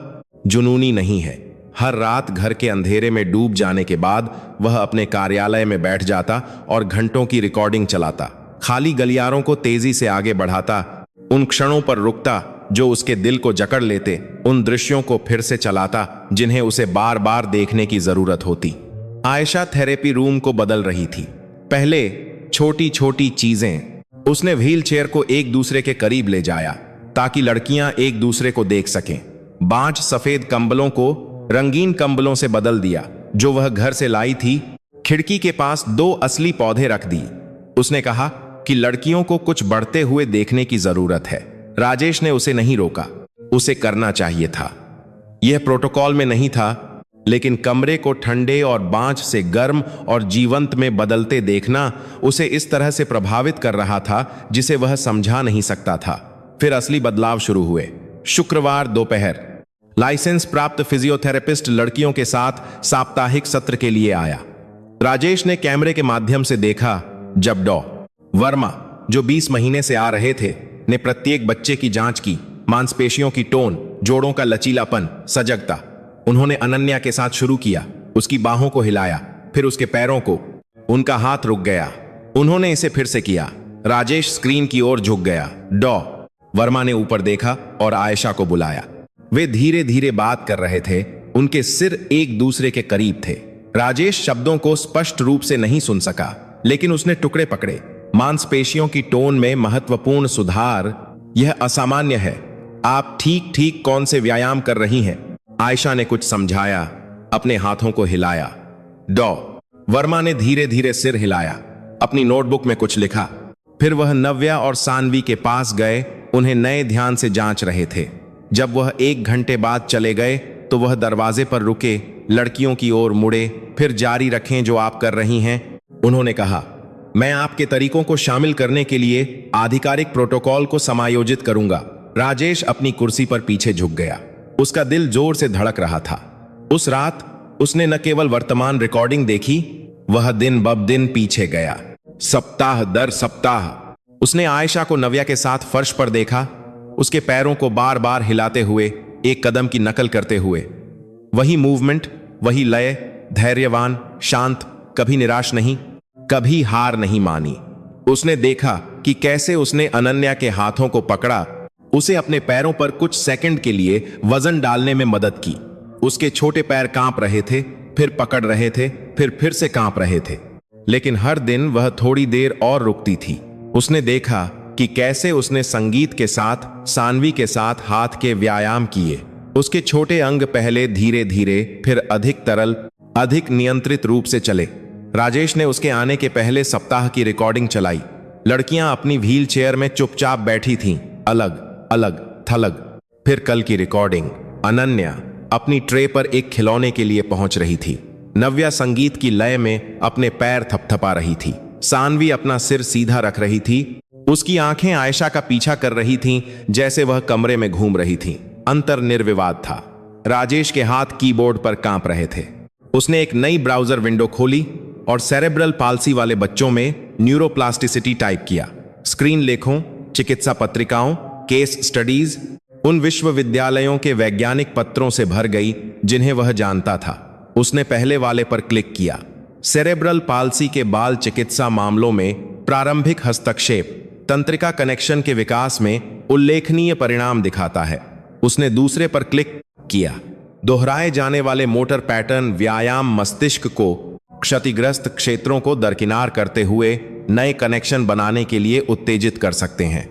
जुनूनी नहीं है। हर रात घर के अंधेरे में डूब जाने के बाद वह अपने कार्यालय में बैठ जाता और घंटों की रिकॉर्डिंग चलाता, खाली गलियारों को तेजी से आगे बढ़ाता, उन क्षणों पर रुकता जो उसके दिल को जकड़ लेते, उन दृश्यों को फिर से चलाता जिन्हें उसे बार बार देखने की जरूरत होती। आयशा थेरेपी रूम को बदल रही थी। पहले छोटी छोटी चीजें, उसने व्हीलचेयर को एक दूसरे के करीब ले जाया ताकि लड़कियां एक दूसरे को देख सकें। 5 सफेद कंबलों को रंगीन कंबलों से बदल दिया जो वह घर से लाई थी। खिड़की के पास 2 असली पौधे रख दी। उसने कहा कि लड़कियों को कुछ बढ़ते हुए देखने की जरूरत है। राजेश ने उसे नहीं रोका, उसे करना चाहिए था। यह प्रोटोकॉल में नहीं था, लेकिन कमरे को ठंडे और बांझ से गर्म और जीवंत में बदलते देखना उसे इस तरह से प्रभावित कर रहा था जिसे वह समझा नहीं सकता था। फिर असली बदलाव शुरू हुए। शुक्रवार दोपहर लाइसेंस प्राप्त फिजियोथेरेपिस्ट लड़कियों के साथ साप्ताहिक सत्र के लिए आया। राजेश ने कैमरे के माध्यम से देखा जब डॉ. वर्मा, जो 20 महीने से आ रहे थे, ने प्रत्येक बच्चे की जांच की। मांसपेशियों की टोन, जोड़ों का लचीलापन, सजगता। उन्होंने अनन्या के साथ शुरू किया, उसकी बाहों को हिलाया, फिर उसके पैरों को। उनका हाथ रुक गया। उन्होंने इसे फिर से किया। राजेश स्क्रीन की ओर झुक गया। डॉ. वर्मा ने ऊपर देखा और आयशा को बुलाया। वे धीरे धीरे बात कर रहे थे, उनके सिर एक दूसरे के करीब थे। राजेश शब्दों को स्पष्ट रूप से नहीं सुन सका, लेकिन उसने टुकड़े पकड़े। मांसपेशियों की टोन में महत्वपूर्ण सुधार, यह असामान्य है। आप ठीक ठीक कौन से व्यायाम कर रही हैं? आयशा ने कुछ समझाया, अपने हाथों को हिलाया। डॉ. वर्मा ने धीरे धीरे सिर हिलाया, अपनी नोटबुक में कुछ लिखा। फिर वह नव्या और सानवी के पास गए, उन्हें नए ध्यान से जांच रहे थे। जब वह 1 घंटे बाद चले गए तो वह दरवाजे पर रुके, लड़कियों की ओर मुड़े। फिर जारी रखें जो आप कर रही हैं, उन्होंने कहा। मैं आपके तरीकों को शामिल करने के लिए आधिकारिक प्रोटोकॉल को समायोजित करूंगा। राजेश अपनी कुर्सी पर पीछे झुक गया। उसका दिल जोर से धड़क रहा था। उस रात उसने न केवल वर्तमान रिकॉर्डिंग देखी, वह दिन ब दिन पीछे गया, सप्ताह दर सप्ताह। उसने आयशा को नव्या के साथ फर्श पर देखा, उसके पैरों को बार बार हिलाते हुए, एक कदम की नकल करते हुए। वही मूवमेंट, वही लय, धैर्यवान, शांत, कभी निराश नहीं, कभी हार नहीं मानी। उसने देखा कि कैसे उसने अनन्या के हाथों को पकड़ा, उसे अपने पैरों पर कुछ सेकंड के लिए वजन डालने में मदद की। उसके छोटे पैर कांप रहे थे, फिर पकड़ रहे थे, फिर से कांप रहे थे। लेकिन हर दिन वह थोड़ी देर और रुकती थी। उसने देखा कि कैसे उसने संगीत के साथ, सानवी के साथ हाथ के व्यायाम किए। उसके छोटे अंग पहले धीरे धीरे, फिर अधिक तरल, अधिक नियंत्रित रूप से चले। राजेश ने उसके आने के पहले सप्ताह की रिकॉर्डिंग चलाई। लड़कियां अपनी व्हील चेयर में चुपचाप बैठी थीं, अलग अलग थलग। फिर कल की रिकॉर्डिंग। अनन्या अपनी ट्रे पर एक खिलौने के लिए पहुंच रही थी। नव्या संगीत की लय में अपने पैर थपथपा रही थी। सानवी अपना सिर सीधा रख रही थी। उसकी आंखें आयशा का पीछा कर रही थीं, जैसे वह कमरे में घूम रही थी। अंतर निर्विवाद था। राजेश के हाथ कीबोर्ड पर कांप रहे थे। उसने एक नई ब्राउजर विंडो खोली और सेरेब्रल पाल्सी वाले बच्चों में न्यूरोप्लास्टिसिटी टाइप किया। स्क्रीन लेखों, चिकित्सा पत्रिकाओं, केस स्टडीज उन विश्वविद्यालयों के वैज्ञानिक पत्रों से भर गई जिन्हें वह जानता था। उसने पहले वाले पर क्लिक किया। सेरेब्रल पाल्सी के बाल चिकित्सा मामलों में प्रारंभिक हस्तक्षेप तंत्रिका कनेक्शन के विकास में उल्लेखनीय परिणाम दिखाता है। उसने दूसरे पर क्लिक किया। दोहराए जाने वाले मोटर पैटर्न व्यायाम मस्तिष्क को क्षतिग्रस्त क्षेत्रों को दरकिनार करते हुए नए कनेक्शन बनाने के लिए उत्तेजित कर सकते हैं।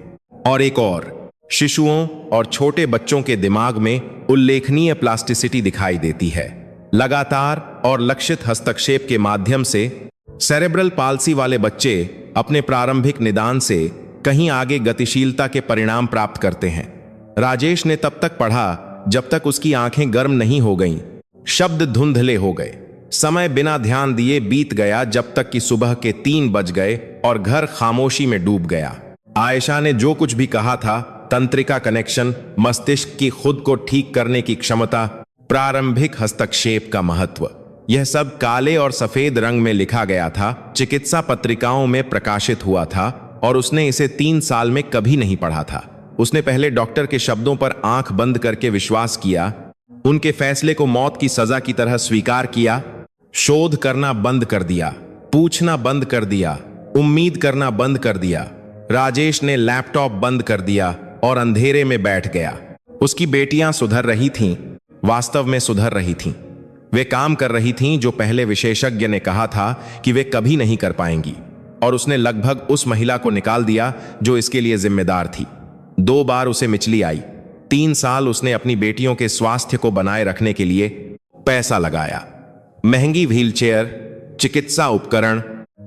और एक और, शिशुओं और छोटे बच्चों के दिमाग में उल्लेखनीय प्लास्टिसिटी दिखाई देती है। लगातार और लक्षित हस्तक्षेप के माध्यम से सेरेब्रल पाल्सी वाले बच्चे अपने प्रारंभिक निदान से कहीं आगे गतिशीलता के परिणाम प्राप्त करते हैं। राजेश ने तब तक पढ़ा जब तक उसकी आंखें गर्म नहीं हो गईं, शब्द धुंधले हो गए। समय बिना ध्यान दिए बीत गया जब तक कि सुबह के 3 बज गए और घर खामोशी में डूब गया। आयशा ने जो कुछ भी कहा था, तंत्रिका कनेक्शन, मस्तिष्क की खुद को ठीक करने की क्षमता, प्रारंभिक हस्तक्षेप का महत्व, यह सब काले और सफेद रंग में लिखा गया था, चिकित्सा पत्रिकाओं में प्रकाशित हुआ था और उसने इसे 3 साल में कभी नहीं पढ़ा था। उसने पहले डॉक्टर के शब्दों पर आंख बंद करके विश्वास किया, उनके फैसले को मौत की सजा की तरह स्वीकार किया, शोध करना बंद कर दिया, पूछना बंद कर दिया, उम्मीद करना बंद कर दिया। राजेश ने लैपटॉप बंद कर दिया और अंधेरे में बैठ गया। उसकी बेटियां सुधर रही थीं, वास्तव में सुधर रही थीं। वे काम कर रही थीं जो पहले विशेषज्ञ ने कहा था कि वे कभी नहीं कर पाएंगी, और उसने लगभग उस महिला को निकाल दिया जो इसके लिए जिम्मेदार थी। 2 बार उसे मिचली आई। 3 साल उसने अपनी बेटियों के स्वास्थ्य को बनाए रखने के लिए पैसा लगाया। महंगी व्हीलचेयर, चिकित्सा उपकरण,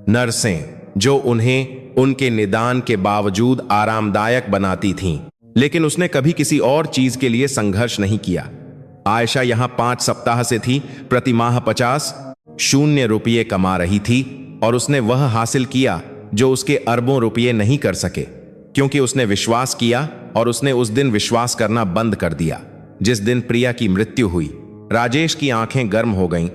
नर्सें जो उन्हें उनके निदान के बावजूद आरामदायक बनाती थीं, लेकिन उसने कभी किसी और चीज के लिए संघर्ष नहीं किया। आयशा यहां 5 सप्ताह से थी, प्रति माह 50 रुपये कमा रही थी, और उसने वह हासिल किया जो उसके अरबों रुपये नहीं कर सके, क्योंकि उसने विश्वास किया, और उसने उस दिन विश्वास करना बंद कर दिया जिस दिन प्रिया की मृत्यु हुई। राजेश की आंखें गर्म हो गईं,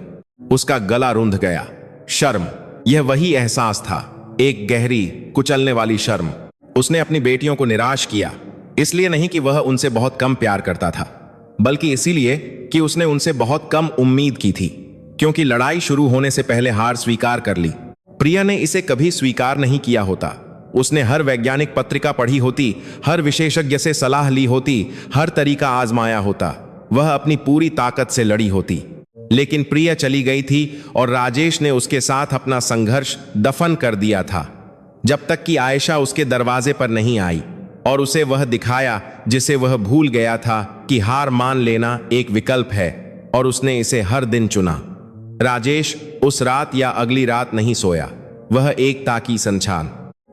उसका गला रुंध गया। शर्म, यह वही एहसास था, एक गहरी कुचलने वाली शर्म। उसने अपनी बेटियों को निराश किया, इसलिए नहीं कि वह उनसे बहुत कम प्यार करता था, बल्कि इसीलिए कि उसने उनसे बहुत कम उम्मीद की थी, क्योंकि लड़ाई शुरू होने से पहले हार स्वीकार कर ली। प्रिया ने इसे कभी स्वीकार नहीं किया होता। उसने हर वैज्ञानिक पत्रिका पढ़ी होती, हर विशेषज्ञ से सलाह ली होती, हर तरीका आजमाया होता, वह अपनी पूरी ताकत से लड़ी होती। लेकिन प्रिया चली गई थी और राजेश ने उसके साथ अपना संघर्ष दफन कर दिया था, जब तक कि आयशा उसके दरवाजे पर नहीं आई और उसे वह दिखाया जिसे वह भूल गया था कि हार मान लेना एक विकल्प है, और उसने इसे हर दिन चुना। राजेश उस रात या अगली रात नहीं सोया। वह एक ताकी संछान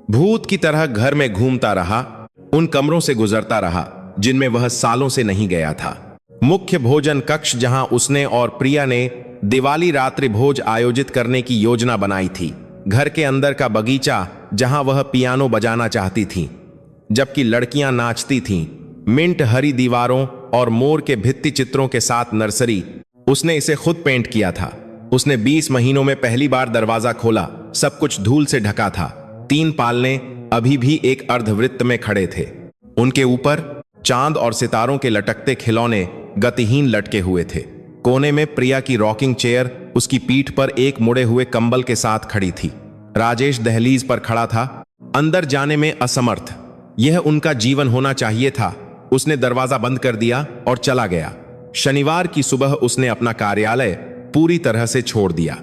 भूत की तरह घर में घूमता रहा, उन कमरों से गुजरता रहा जिनमें वह सालों से नहीं गया था। मुख्य भोजन कक्ष जहां उसने और प्रिया ने दिवाली रात्रि भोज आयोजित करने की योजना बनाई थी। घर के अंदर का बगीचा जहां वह पियानो बजाना चाहती थी जबकि लड़कियां नाचती थीं। मिंट हरी दीवारों और मोर के भित्ति चित्रों के साथ नर्सरी। उसने इसे खुद पेंट किया था। उसने 20 महीनों में पहली बार दरवाजा खोला। सब कुछ धूल से ढका था। 3 पालने अभी भी एक अर्धवृत्त में खड़े थे। उनके ऊपर चांद और सितारों के लटकते खिलौने गतिहीन लटके हुए थे। कोने में प्रिया की रॉकिंग चेयर उसकी पीठ पर एक मुड़े हुए कंबल के साथ खड़ी थी। राजेश दहलीज पर खड़ा था, अंदर जाने में असमर्थ। यह उनका जीवन होना चाहिए था। उसने दरवाजा बंद कर दिया और चला गया। शनिवार की सुबह उसने अपना कार्यालय पूरी तरह से छोड़ दिया।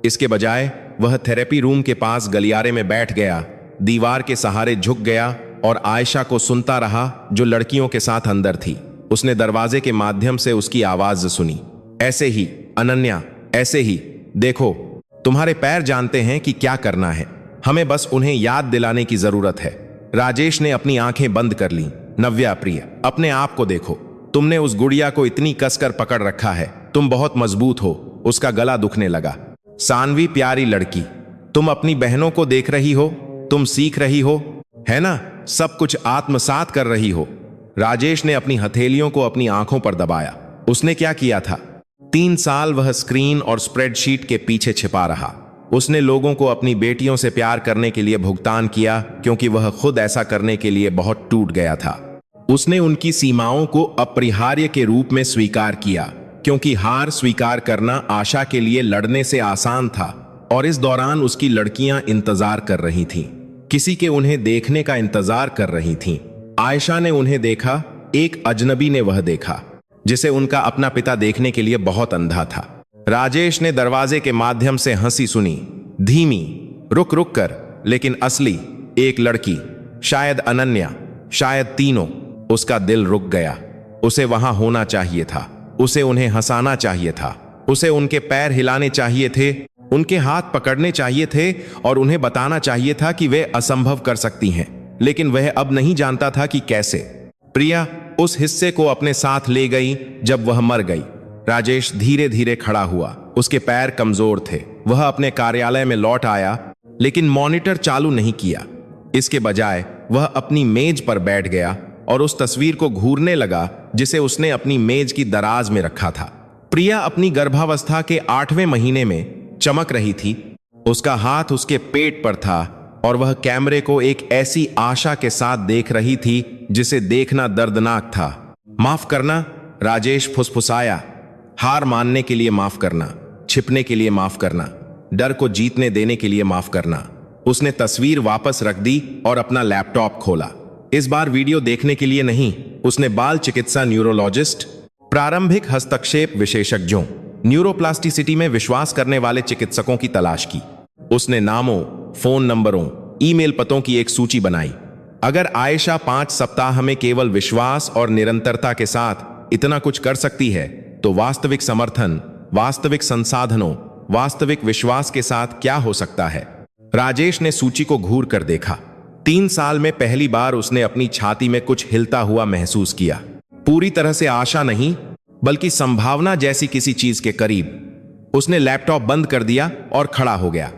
इसके बजाय वह थेरेपी रूम के पास गलियारे में बैठ गया, दीवार के सहारे झुक गया और आयशा को सुनता रहा जो लड़कियों के साथ अंदर थी। उसने दरवाजे के माध्यम से उसकी आवाज सुनी, ऐसे ही अनन्या, ऐसे ही। देखो, तुम्हारे पैर जानते हैं कि क्या करना है, हमें बस उन्हें याद दिलाने की जरूरत है। राजेश ने अपनी आंखें बंद कर लीं। नव्या, प्रिय, अपने आप को देखो। तुमने उस गुड़िया को इतनी कसकर पकड़ रखा है, तुम बहुत मजबूत हो। उसका गला दुखने लगा। सानवी, प्यारी लड़की, तुम अपनी बहनों को देख रही हो, तुम सीख रही हो, है ना? सब कुछ आत्मसात कर रही हो। राजेश ने अपनी हथेलियों को अपनी आंखों पर दबाया। उसने क्या किया था? 3 साल वह स्क्रीन और स्प्रेडशीट के पीछे छिपा रहा। उसने लोगों को अपनी बेटियों से प्यार करने के लिए भुगतान किया क्योंकि वह खुद ऐसा करने के लिए बहुत टूट गया था। उसने उनकी सीमाओं को अपरिहार्य के रूप में स्वीकार किया क्योंकि हार स्वीकार करना आशा के लिए लड़ने से आसान था। और इस दौरान उसकी लड़कियां इंतजार कर रही थीं, किसी के उन्हें देखने का इंतजार कर रही थीं। आयशा ने उन्हें देखा, एक अजनबी ने वह देखा जिसे उनका अपना पिता देखने के लिए बहुत अंधा था। राजेश ने दरवाजे के माध्यम से हंसी सुनी, धीमी, रुक रुक कर, लेकिन असली। एक लड़की, शायद अनन्या, शायद तीनों। उसका दिल रुक गया। उसे वहां होना चाहिए था, उसे उन्हें हंसाना चाहिए था, उसे उनके पैर हिलाने चाहिए थे, उनके हाथ पकड़ने चाहिए थे और उन्हें बताना चाहिए था कि वे असंभव कर सकती हैं। लेकिन वह अब नहीं जानता था कि कैसे। प्रिया उस हिस्से को अपने साथ ले गई जब वह मर गई। राजेश धीरे धीरे खड़ा हुआ। उसके पैर कमजोर थे। वह अपने कार्यालय में लौट आया, लेकिन मॉनिटर चालू नहीं किया। इसके बजाय वह अपनी मेज पर बैठ गया और उस तस्वीर को घूरने लगा जिसे उसने अपनी मेज की दराज में रखा था। प्रिया अपनी गर्भावस्था के 8वें महीने में चमक रही थी। उसका हाथ उसके पेट पर था और वह कैमरे को एक ऐसी आशा के साथ देख रही थी जिसे देखना दर्दनाक था। माफ करना, राजेश फुसफुसाया। हार मानने के लिए माफ करना, छिपने के लिए माफ करना, डर को जीतने देने के लिए माफ करना। उसने तस्वीर वापस रख दी और अपना लैपटॉप खोला। इस बार वीडियो देखने के लिए नहीं, उसने बाल चिकित्सा न्यूरोलॉजिस्ट, प्रारंभिक हस्तक्षेप विशेषज्ञों, न्यूरोप्लास्टिसिटी में विश्वास करने वाले चिकित्सकों की तलाश की। उसने नामों, फोन नंबरों, ईमेल पतों की एक सूची बनाई। अगर आयशा 5 सप्ताह में केवल विश्वास और निरंतरता के साथ इतना कुछ कर सकती है, तो वास्तविक समर्थन, वास्तविक संसाधनों, वास्तविक विश्वास के साथ क्या हो सकता है। राजेश ने सूची को घूर कर देखा। 3 साल में पहली बार उसने अपनी छाती में कुछ हिलता हुआ महसूस किया। पूरी तरह से आशा नहीं, बल्कि संभावना जैसी किसी चीज के करीब। उसने लैपटॉप बंद कर दिया और खड़ा हो गया।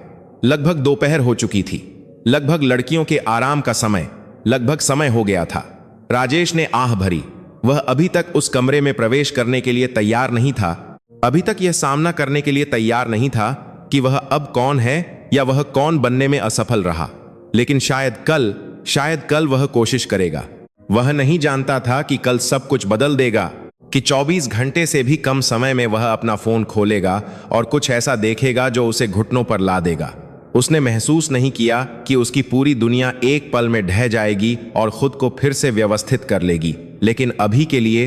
लगभग दोपहर हो चुकी थी, लगभग लड़कियों के आराम का समय, लगभग समय हो गया था। राजेश ने आह भरी। वह अभी तक उस कमरे में प्रवेश करने के लिए तैयार नहीं था। अभी तक यह सामना करने के लिए तैयार नहीं था कि वह अब कौन है या वह कौन बनने में असफल रहा। लेकिन शायद कल वह कोशिश करेगा। वह नहीं जानता था कि कल सब कुछ बदल देगा, कि 24 घंटे से भी कम समय में वह अपना फोन खोलेगा और कुछ ऐसा देखेगा जो उसे घुटनों पर ला देगा। उसने महसूस नहीं किया कि उसकी पूरी दुनिया एक पल में ढह जाएगी और खुद को फिर से व्यवस्थित कर लेगी। लेकिन अभी के लिए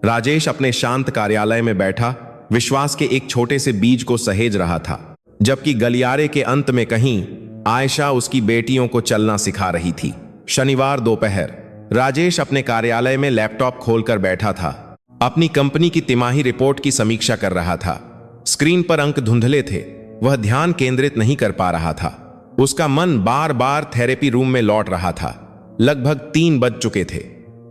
राजेश अपने शांत कार्यालय में बैठा, विश्वास के एक छोटे से बीज को सहेज रहा था, जबकि गलियारे के अंत में कहीं आयशा उसकी बेटियों को चलना सिखा रही थी। शनिवार दोपहर राजेश अपने कार्यालय में लैपटॉप खोलकर बैठा था। अपनी कंपनी की तिमाही रिपोर्ट की समीक्षा कर रहा था। स्क्रीन पर अंक धुंधले थे। वह ध्यान केंद्रित नहीं कर पा रहा था। उसका मन बार बार थेरेपी रूम में लौट रहा था। लगभग 3 बज चुके थे।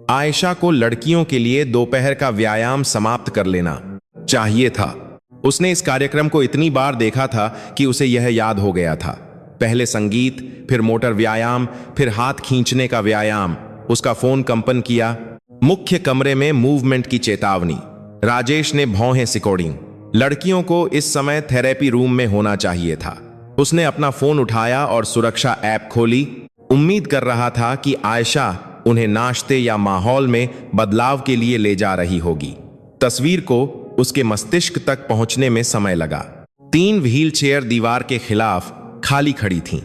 आयशा को लड़कियों के लिए दोपहर का व्यायाम समाप्त कर लेना चाहिए था। उसने इस कार्यक्रम को इतनी बार देखा था कि उसे यह याद हो गया था। पहले संगीत, फिर मोटर व्यायाम, फिर हाथ खींचने का व्यायाम। उसका फोन कंपन किया। मुख्य कमरे में मूवमेंट की चेतावनी। राजेश ने भौहें सिकोड़ी। लड़कियों को इस समय थेरेपी रूम में होना चाहिए था। उसने अपना फोन उठाया और सुरक्षा ऐप खोली। उम्मीद कर रहा था कि आयशा उन्हें नाश्ते या माहौल में बदलाव के लिए ले जा रही होगी। तस्वीर को उसके मस्तिष्क तक पहुंचने में समय लगा। 3 व्हील चेयर दीवार के खिलाफ खाली खड़ी थीं।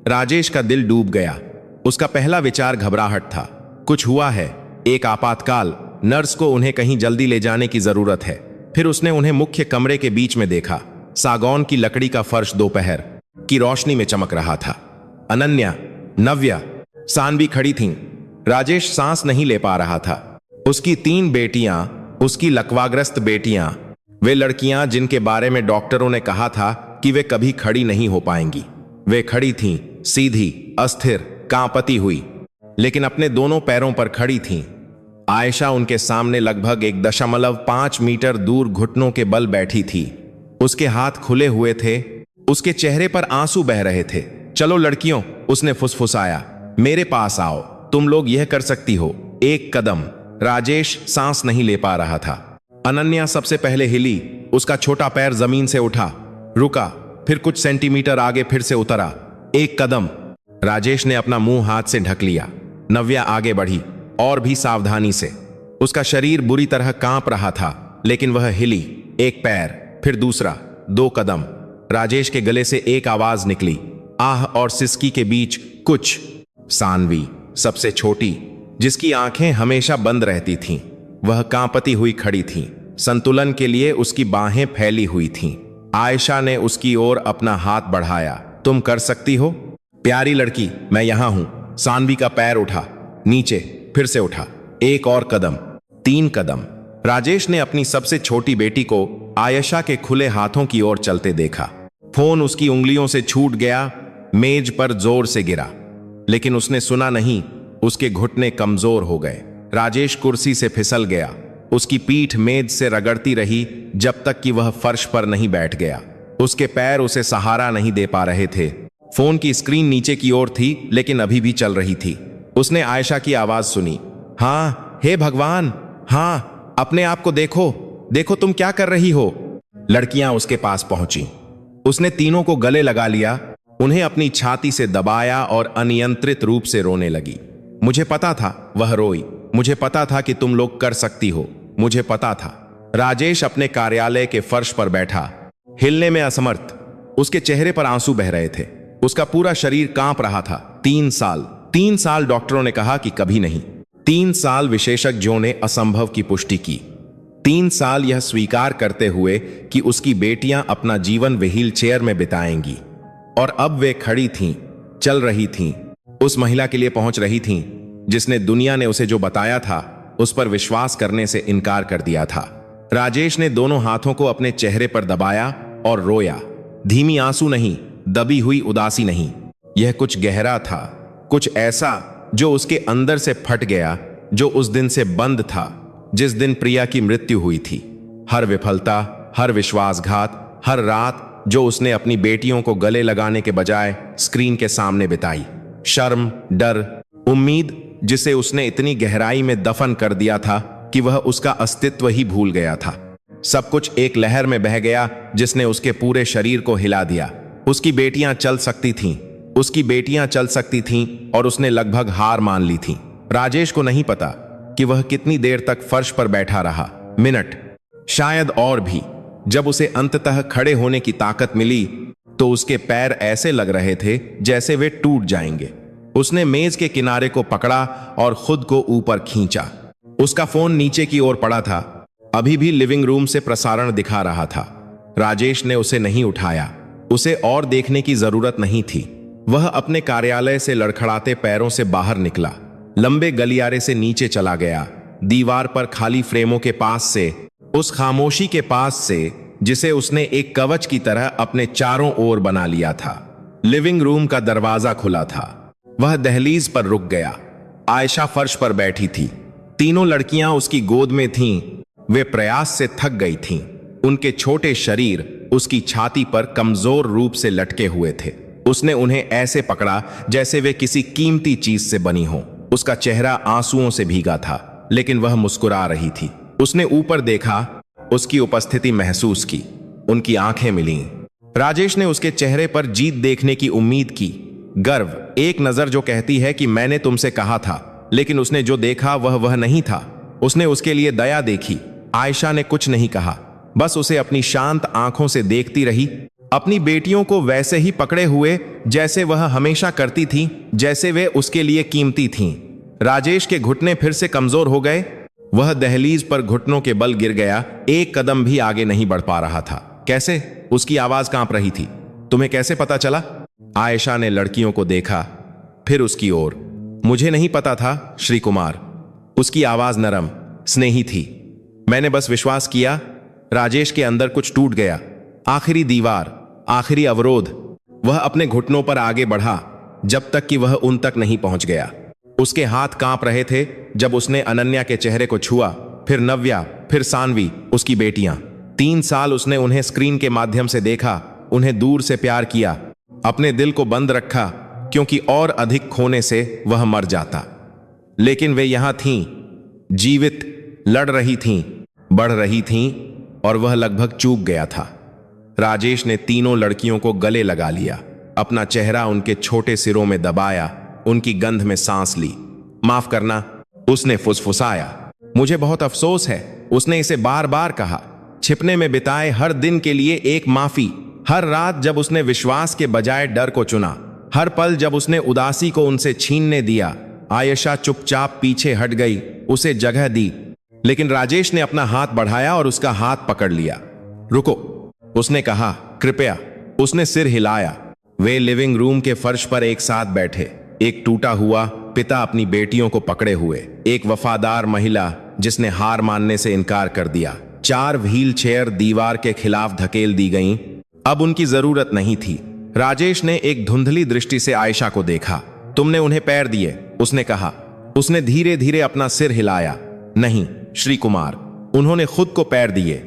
राजेश का दिल डूब गया। उसका पहला विचार घबराहट था। कुछ हुआ है, एक आपातकाल, नर्स को उन्हें कहीं जल्दी ले जाने की जरूरत है। फिर उसने उन्हें मुख्य कमरे के बीच में देखा। सागौन की लकड़ी का फर्श दोपहर की रोशनी में चमक रहा था। अनन्या, नव्या, सानवी खड़ी थीं। राजेश सांस नहीं ले पा रहा था। उसकी 3 बेटियां, उसकी लकवाग्रस्त बेटियां, वे लड़कियां जिनके बारे में डॉक्टरों ने कहा था कि वे कभी खड़ी नहीं हो पाएंगी। वे खड़ी थीं, सीधी, अस्थिर, कांपती हुई, लेकिन अपने दोनों पैरों पर खड़ी थीं। आयशा उनके सामने लगभग 1.5 मीटर दूर घुटनों के बल बैठी थी। उसके हाथ खुले हुए थे। उसके चेहरे पर आंसू बह रहे थे। चलो लड़कियों, उसने फुसफुसाया, मेरे पास आओ, तुम लोग यह कर सकती हो। एक कदम। राजेश सांस नहीं ले पा रहा था। अनन्या सबसे पहले हिली। उसका छोटा पैर जमीन से उठा, रुका, फिर कुछ सेंटीमीटर आगे फिर से उतरा। एक कदम। राजेश ने अपना मुंह हाथ से ढक लिया। नव्या आगे बढ़ी, और भी सावधानी से। उसका शरीर बुरी तरह कांप रहा था, लेकिन वह हिली। एक पैर, फिर दूसरा, 2 कदम। राजेश के गले से एक आवाज निकली, आह और सिसकी के बीच कुछ। सानवी, सबसे छोटी, जिसकी आंखें हमेशा बंद रहती थीं, वह कांपती हुई खड़ी थी। संतुलन के लिए उसकी बाहें फैली हुई थीं। आयशा ने उसकी ओर अपना हाथ बढ़ाया। तुम कर सकती हो, प्यारी लड़की, मैं यहां हूं। सानवी का पैर उठा, नीचे, फिर से उठा। एक और कदम, 3 कदम। राजेश ने अपनी सबसे छोटी बेटी को आयशा के खुले हाथों की ओर चलते देखा। फोन उसकी उंगलियों से छूट गया, मेज पर जोर से गिरा, लेकिन उसने सुना नहीं। उसके घुटने कमजोर हो गए। राजेश कुर्सी से फिसल गया। उसकी पीठ मेज से रगड़ती रही जब तक कि वह फर्श पर नहीं बैठ गया। उसके पैर उसे सहारा नहीं दे पा रहे थे। फोन की स्क्रीन नीचे की ओर थी, लेकिन अभी भी चल रही थी। उसने आयशा की आवाज सुनी, हाँ, हे भगवान, हाँ, अपने आप को देखो, देखो तुम क्या कर रही हो। लड़कियां उसके पास पहुंची। उसने तीनों को गले लगा लिया, उन्हें अपनी छाती से दबाया और अनियंत्रित रूप से रोने लगी। मुझे पता था, वह रोई, मुझे पता था कि तुम लोग कर सकती हो, मुझे पता था। राजेश अपने कार्यालय के फर्श पर बैठा, हिलने में असमर्थ। उसके चेहरे पर आंसू बह रहे थे। उसका पूरा शरीर कांप रहा था। 3 साल डॉक्टरों ने कहा कि कभी नहीं। 3 साल विशेषज्ञों ने असंभव की पुष्टि की। 3 साल यह स्वीकार करते हुए कि उसकी बेटियां अपना जीवन व्हील चेयर में बिताएंगी। और अब वे खड़ी थीं, चल रही थीं, उस महिला के लिए पहुंच रही थीं जिसने दुनिया ने उसे जो बताया था उस पर विश्वास करने से इनकार कर दिया था। राजेश ने दोनों हाथों को अपने चेहरे पर दबाया और रोया। धीमी आंसू नहीं, दबी हुई उदासी नहीं। यह कुछ गहरा था, कुछ ऐसा जो उसके अंदर से फट गया, जो उस दिन से बंद था जिस दिन प्रिया की मृत्यु हुई थी। हर विफलता, हर विश्वासघात, हर रात जो उसने अपनी बेटियों को गले लगाने के बजाय स्क्रीन के सामने बिताई। शर्म, डर, उम्मीद, जिसे उसने इतनी गहराई में दफन कर दिया था कि वह उसका अस्तित्व ही भूल गया था। सब कुछ एक लहर में बह गया जिसने उसके पूरे शरीर को हिला दिया। उसकी बेटियां चल सकती थीं, उसकी बेटियां चल सकती थीं और उसने लगभग हार मान ली थी। राजेश को नहीं पता कि वह कितनी देर तक फर्श पर बैठा रहा। मिनट, शायद और भी। जब उसे अंततः खड़े होने की ताकत मिली तो उसके पैर ऐसे लग रहे थे जैसे वे टूट जाएंगे। उसने मेज के किनारे को पकड़ा और खुद को ऊपर खींचा। उसका फोन नीचे की ओर पड़ा था, अभी भी लिविंग रूम से प्रसारण दिखा रहा था। राजेश ने उसे नहीं उठाया। उसे और देखने की जरूरत नहीं थी। वह अपने कार्यालय से लड़खड़ाते पैरों से बाहर निकला, लंबे गलियारे से नीचे चला गया, दीवार पर खाली फ्रेमों के पास से, उस खामोशी के पास से जिसे उसने एक कवच की तरह अपने चारों ओर बना लिया था। लिविंग रूम का दरवाजा खुला था। वह दहलीज पर रुक गया। आयशा फर्श पर बैठी थी। तीनों लड़कियां उसकी गोद में थीं। वे प्रयास से थक गई थीं। उनके छोटे शरीर उसकी छाती पर कमजोर रूप से लटके हुए थे। उसने उन्हें ऐसे पकड़ा जैसे वे किसी कीमती चीज से बनी हो। उसका चेहरा आंसुओं से भीगा था, लेकिन वह मुस्कुरा रही थी। उसने ऊपर देखा, उसकी उपस्थिति महसूस की। उनकी आंखें मिलीं। राजेश ने उसके चेहरे पर जीत देखने की उम्मीद की, गर्व, एक नजर जो कहती है कि मैंने तुमसे कहा था। लेकिन उसने जो देखा वह नहीं था। उसने उसके लिए दया देखी। आयशा ने कुछ नहीं कहा, बस उसे अपनी शांत आंखों से देखती रही, अपनी बेटियों को वैसे ही पकड़े हुए जैसे वह हमेशा करती थी, जैसे वे उसके लिए कीमती थीं। राजेश के घुटने फिर से कमजोर हो गए। वह दहलीज पर घुटनों के बल गिर गया, एक कदम भी आगे नहीं बढ़ पा रहा था। कैसे? उसकी आवाज कांप रही थी। तुम्हें कैसे पता चला? आयशा ने लड़कियों को देखा, फिर उसकी ओर। मुझे नहीं पता था, श्री कुमार। उसकी आवाज नरम, स्नेही थी। मैंने बस विश्वास किया। राजेश के अंदर कुछ टूट गया। आखिरी दीवार, आखिरी अवरोध। वह अपने घुटनों पर आगे बढ़ा जब तक कि वह उन तक नहीं पहुंच गया। उसके हाथ कांप रहे थे जब उसने अनन्या के चेहरे को छुआ, फिर नव्या, फिर सानवी, उसकी बेटियां। 3 साल उसने उन्हें स्क्रीन के माध्यम से देखा, उन्हें दूर से प्यार किया, अपने दिल को बंद रखा, क्योंकि और अधिक खोने से वह मर जाता। लेकिन वे यहां थीं, जीवित, लड़ रही थीं, बढ़ रही थीं, और वह लगभग चूक गया था। राजेश ने तीनों लड़कियों को गले लगा लिया, अपना चेहरा उनके छोटे सिरों में दबाया, उनकी गंध में सांस ली। माफ करना, उसने फुसफुसाया। मुझे बहुत अफसोस है, उसने इसे बार बार कहा। छिपने में बिताए हर दिन के लिए एक माफी। हर रात जब उसने विश्वास के बजाय डर को चुना, हर पल जब उसने उदासी को उनसे छीनने दिया। आयशा चुपचाप पीछे हट गई, उसे जगह दी, लेकिन राजेश ने अपना हाथ बढ़ाया और उसका हाथ पकड़ लिया। रुको, उसने कहा, कृपया। उसने सिर हिलाया। वे लिविंग रूम के फर्श पर एक साथ बैठे, एक टूटा हुआ पिता अपनी बेटियों को पकड़े हुए, एक वफादार महिला जिसने हार मानने से इनकार कर दिया, 4 व्हील चेयर दीवार के खिलाफ धकेल दी गईं। अब उनकी जरूरत नहीं थी। राजेश ने एक धुंधली दृष्टि से आयशा को देखा। तुमने उन्हें पैर दिए, उसने कहा। उसने धीरे धीरे अपना सिर हिलाया। नहीं श्री कुमार, उन्होंने खुद को पैर दिए।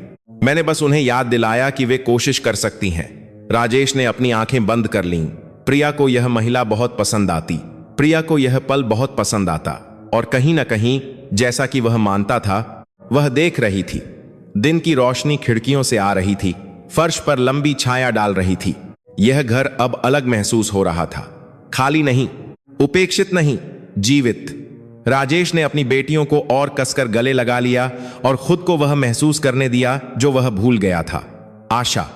मैंने बस उन्हें याद दिलाया कि वे कोशिश कर सकती हैं। राजेश ने अपनी आंखें बंद कर लीं। प्रिया को यह महिला बहुत पसंद आती, प्रिया को यह पल बहुत पसंद आता, और कहीं ना कहीं जैसा कि वह मानता था, वह देख रही थी। दिन की रोशनी खिड़कियों से आ रही थी, फर्श पर लंबी छाया डाल रही थी। यह घर अब अलग महसूस हो रहा था, खाली नहीं, उपेक्षित नहीं, जीवित। राजेश ने अपनी बेटियों को और कसकर गले लगा लिया और खुद को वह महसूस करने दिया जो वह भूल गया था। आशा,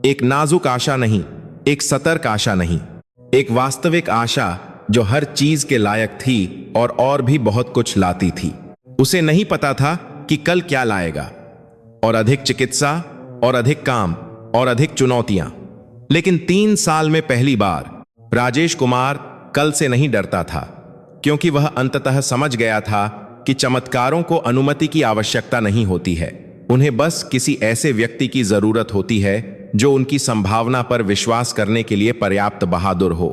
एक नाजुक आशा नहीं, एक सतर्क आशा नहीं, एक वास्तविक आशा जो हर चीज के लायक थी और भी बहुत कुछ लाती थी। उसे नहीं पता था कि कल क्या लाएगा, और अधिक चिकित्सा और अधिक काम और अधिक चुनौतियां। लेकिन 3 साल में पहली बार राजेश कुमार कल से नहीं डरता था, क्योंकि वह अंततः समझ गया था कि चमत्कारों को अनुमति की आवश्यकता नहीं होती है। उन्हें बस किसी ऐसे व्यक्ति की जरूरत होती है जो उनकी संभावना पर विश्वास करने के लिए पर्याप्त बहादुर हो।